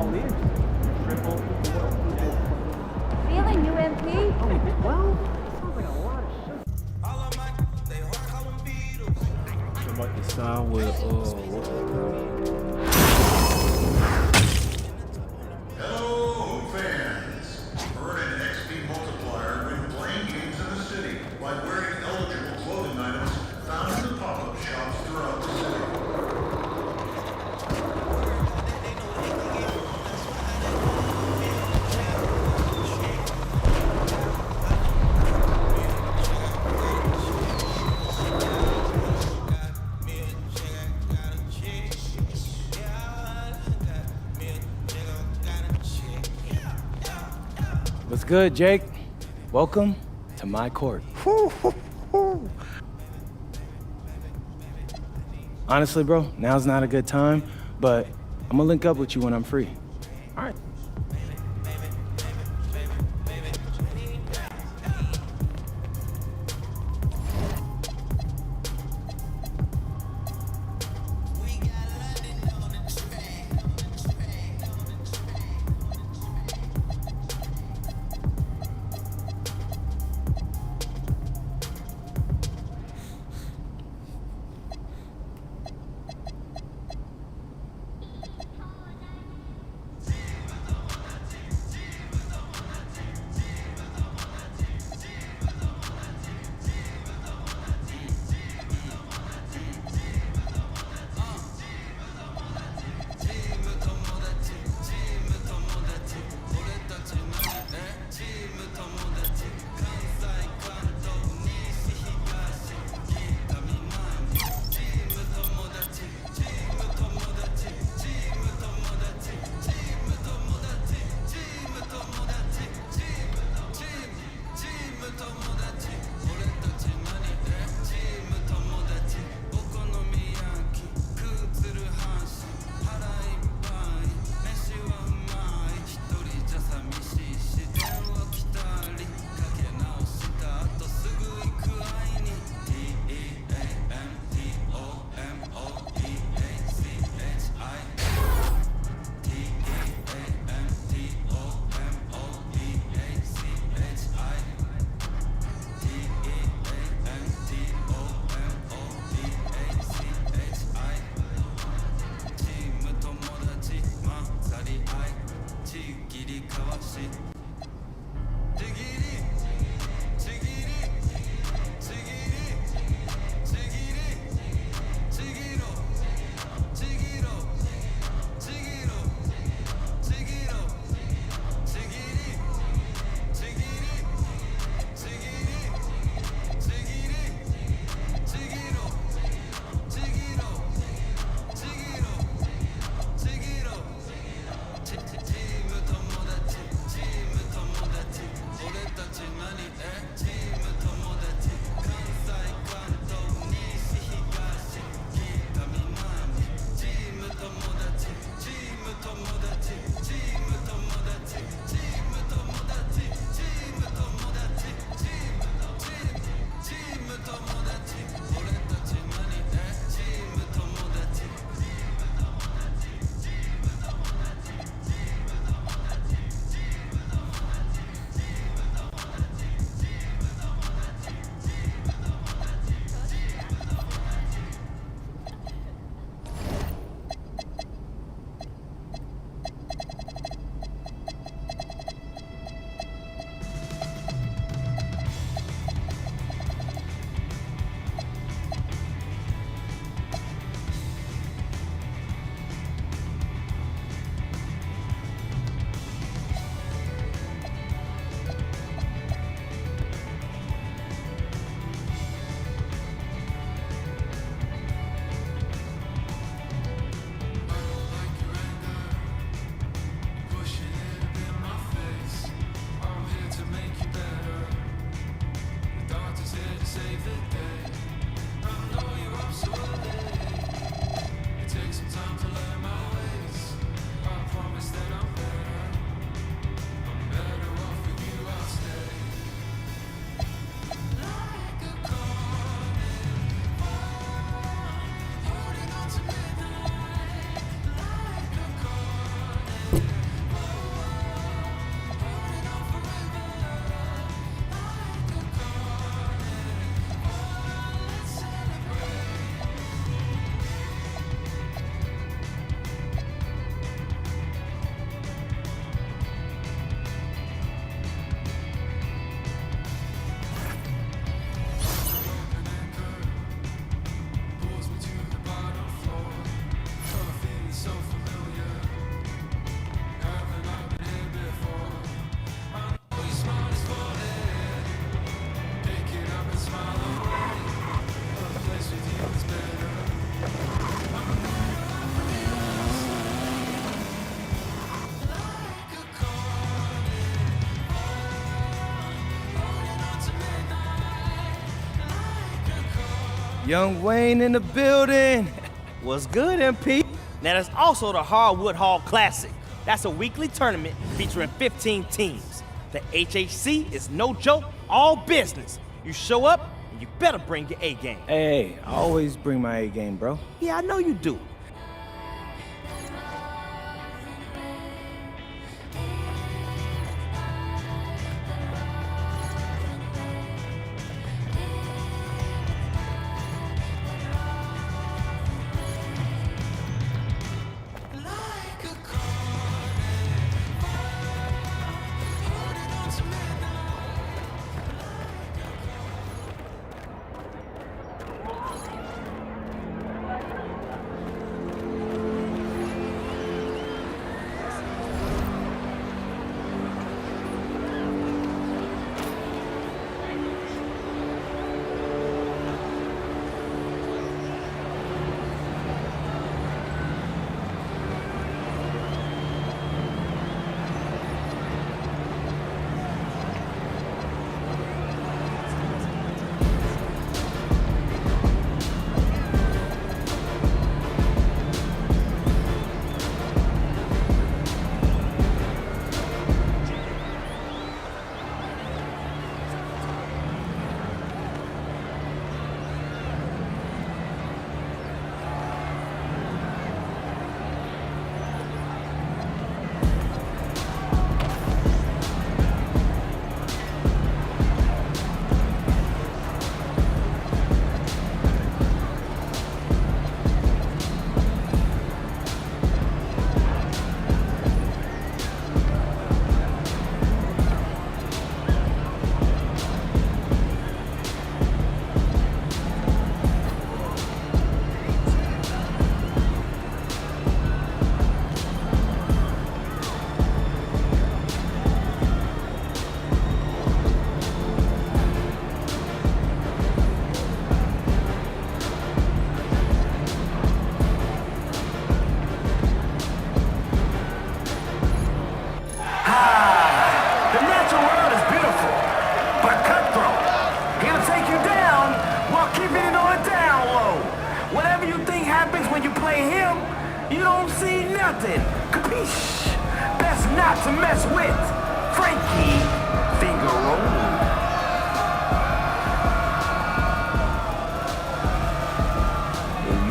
all ears. Triple. Feeling you, MP? Well, sounds like a lot of shit. I'm about to sign with, what's it called? Hello, fans. Earn an XP multiplier when playing games in the city by wearing eligible clothing items found in the pop-up shops throughout the city. What's good, Jake? Welcome to my court. Honestly, bro, now's not a good time, but I'm gonna link up with you when I'm free. All right. Young Wayne in the building. What's good, MP? Now, there's also the Hardwood Hall Classic. That's a weekly tournament featuring 15 teams. The HHC is no joke, all business. You show up, and you better bring your A game. Hey, I always bring my A game, bro. Yeah, I know you do.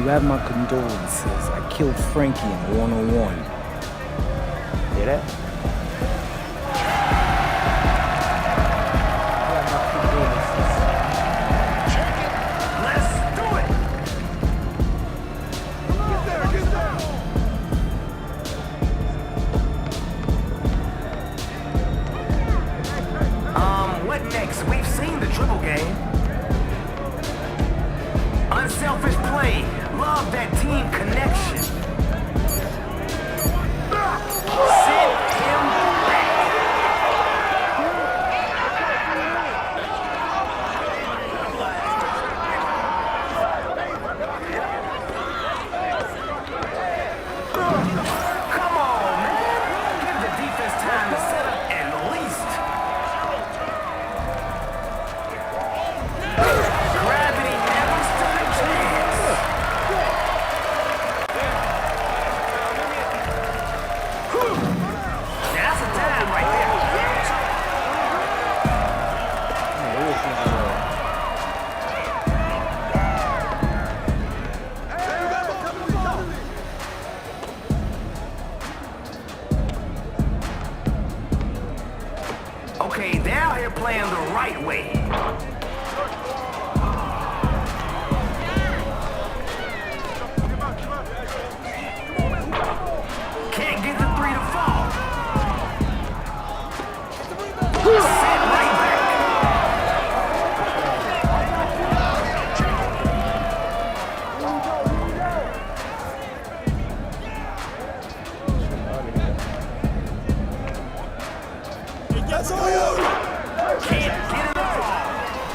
You have my condolences. I killed Frankie in one-on-one. Hear that? What next? We've seen the dribble game. Unselfish play. Love that team connection. Send him back. Come on, man. Give the defense time to set up at least. Gravity never stood a chance. That's a time right there. Okay, they're out here playing the right way. Can't get the three to fall. Sit right back. Can't get it to fall.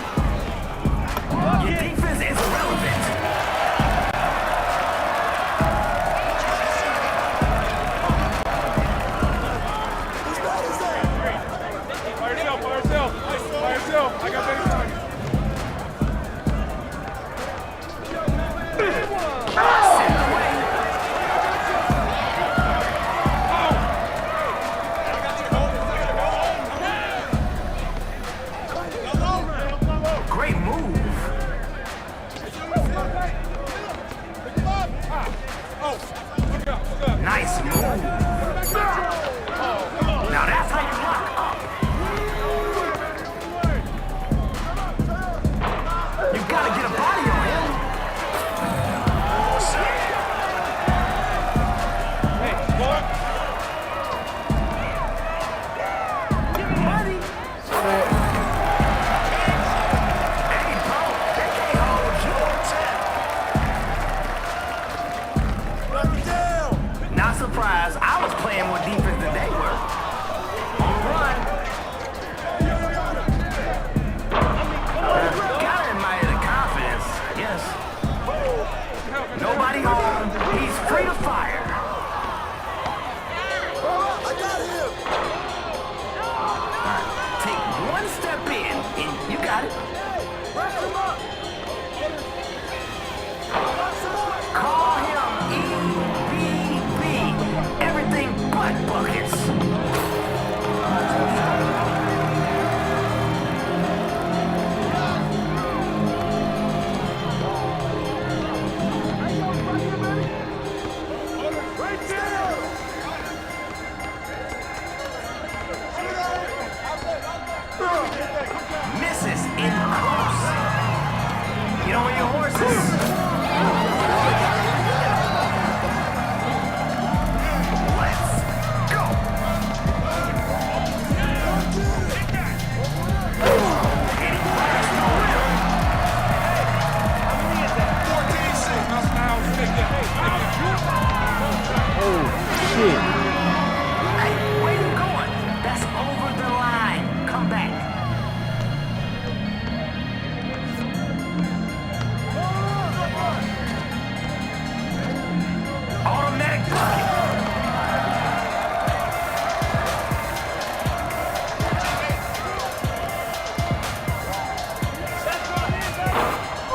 surprised. I was playing more defense than they were. On the run. Gotta admire the confidence, yes. Nobody home. He's free to fire. I got him. All right, take one step in, and you got it. Call him EBB. Everything but buckets. Misses in close. Get on your horses. Let's go. Oh, shit. Hey, where you going? That's over the line. Come back. Automatic bucket.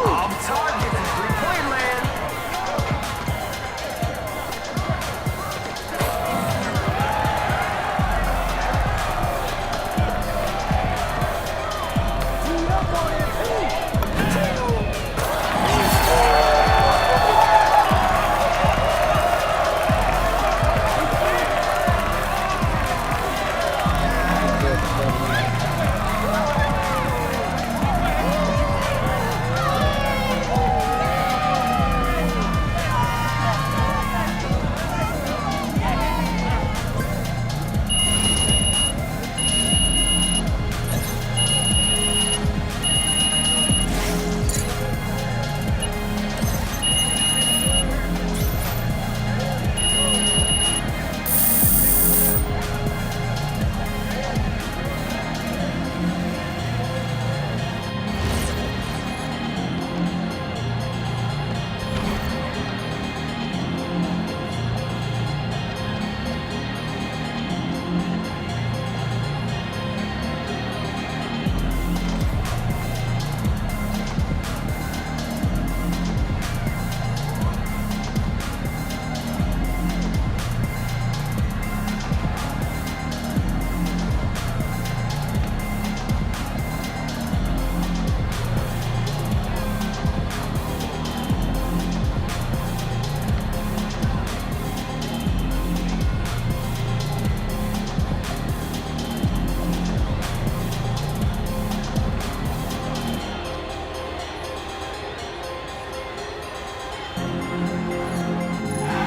Off target for three-point land.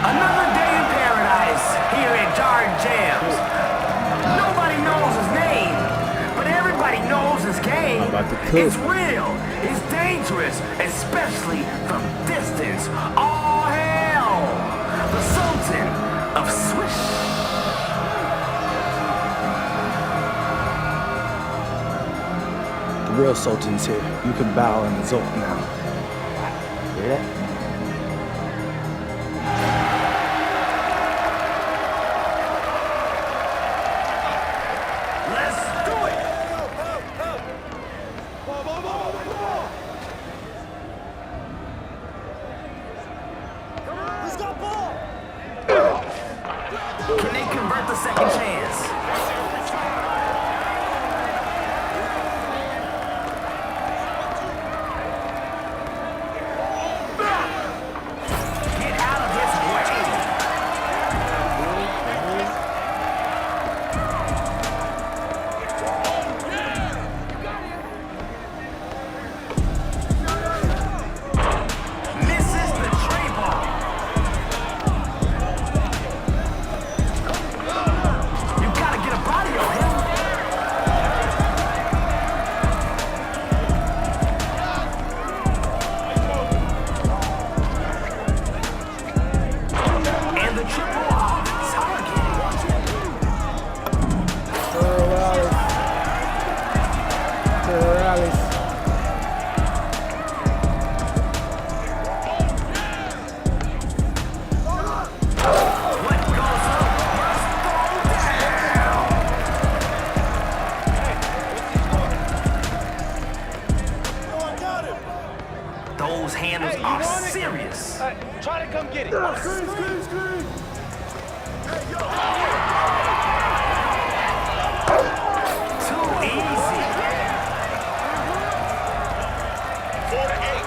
Another day in paradise here at Jar Jams. Nobody knows his name, but everybody knows his game. It's real, it's dangerous, especially from distance. All hail, the Sultan of Swish. The real Sultan's here. You can bow in the Zoltan now. Hear that? Let's do it! He's got ball! Can they convert the second chance? Get out of his way! Misses the tray ball. You gotta get it. Too easy. 4-8.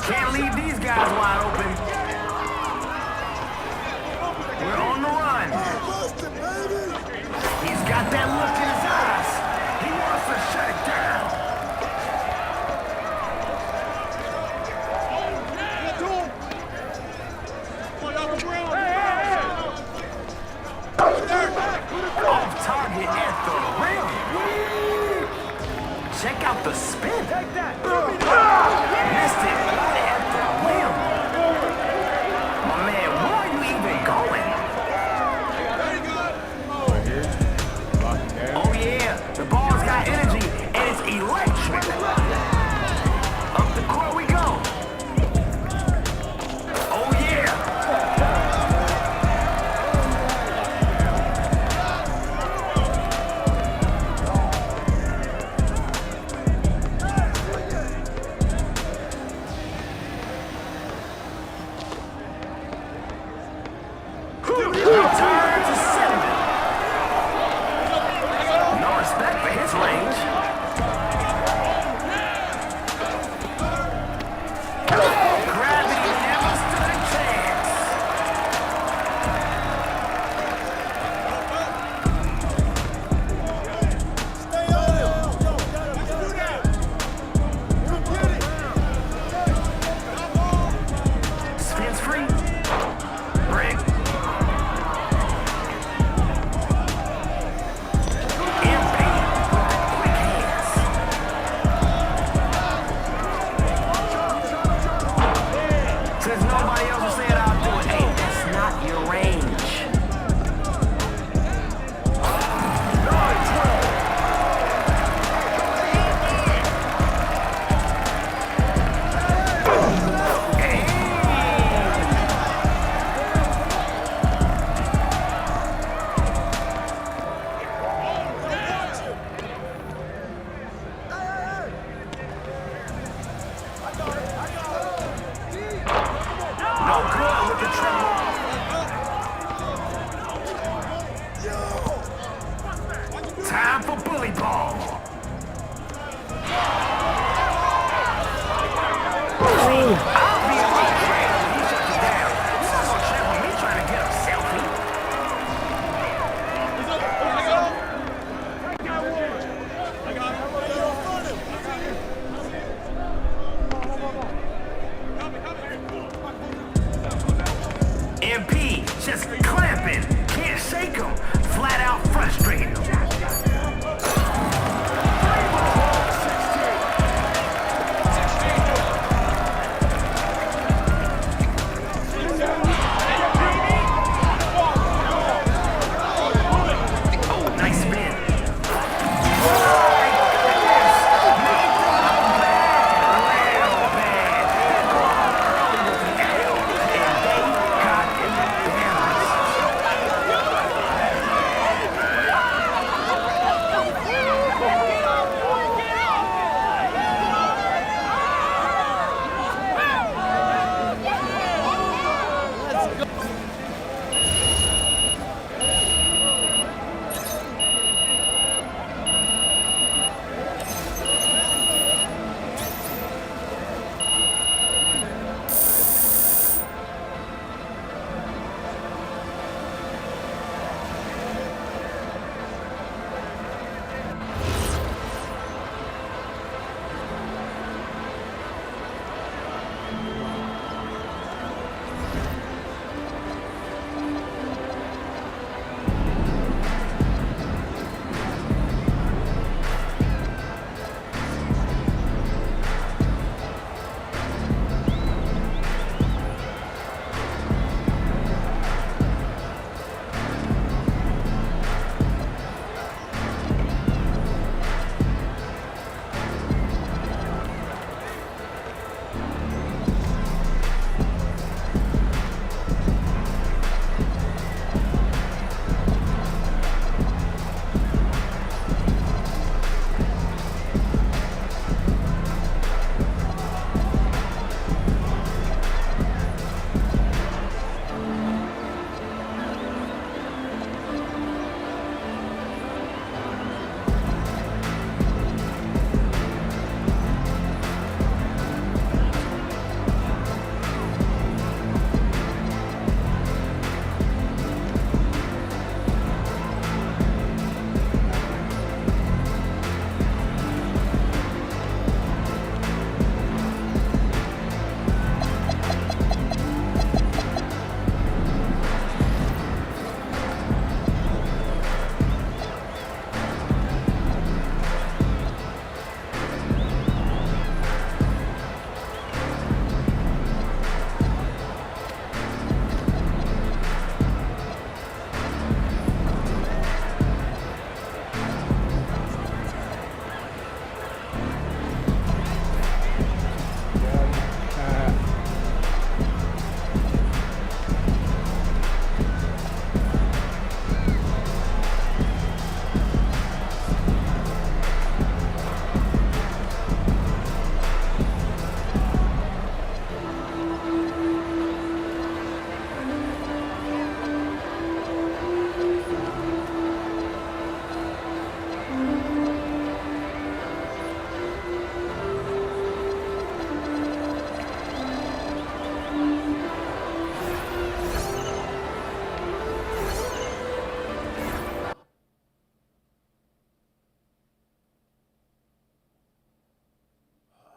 Can't leave these guys wide open. We're on the run. He's got that look in his eyes. He wants to shut it down. Off target at the rim. Check out the spin. Missed it right at the rim. My man, where are you even going? Oh yeah, the ball's got energy and it's electric. Up the court we go. Oh yeah.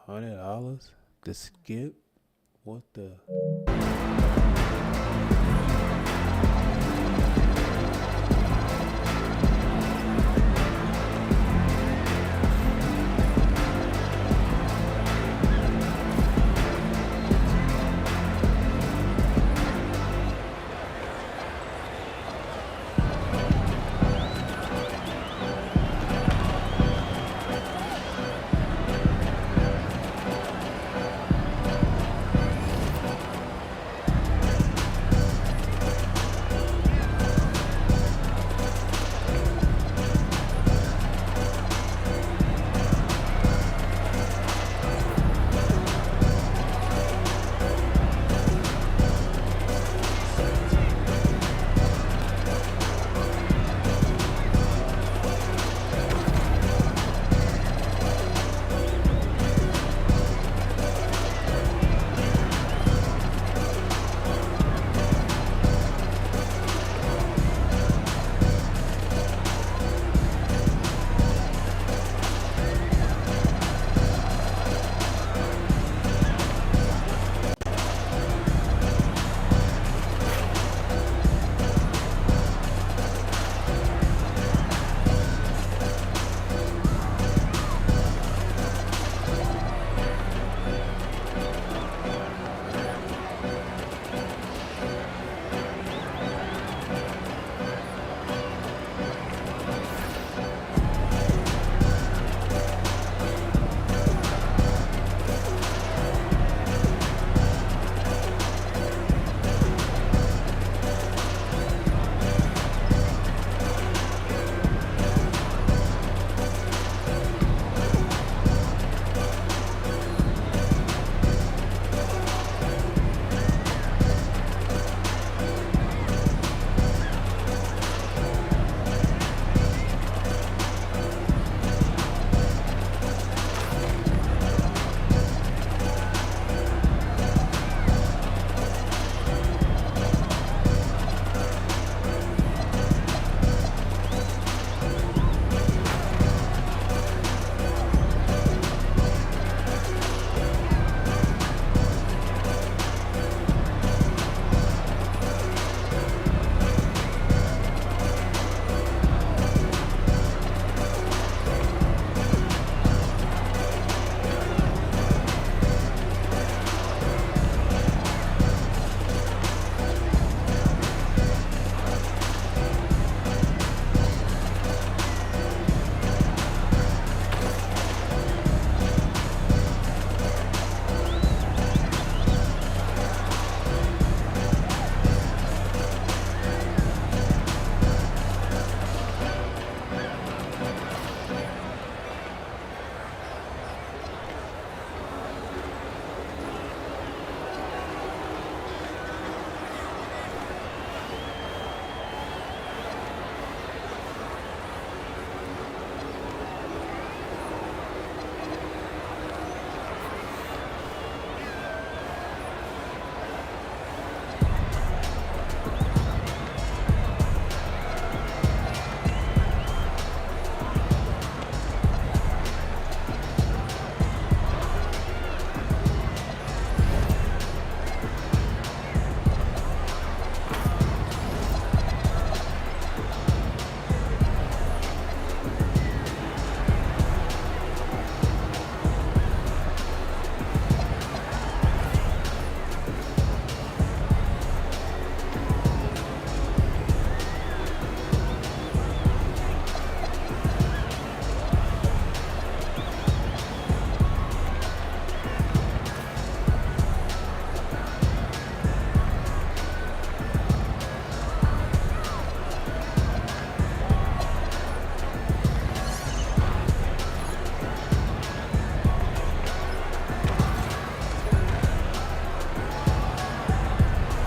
$100 to skip? What the?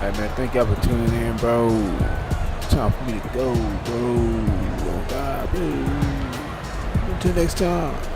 Hey man, thank y'all for tuning in, bro. It's time for me to go, bro. Oh God, bro. Until next time.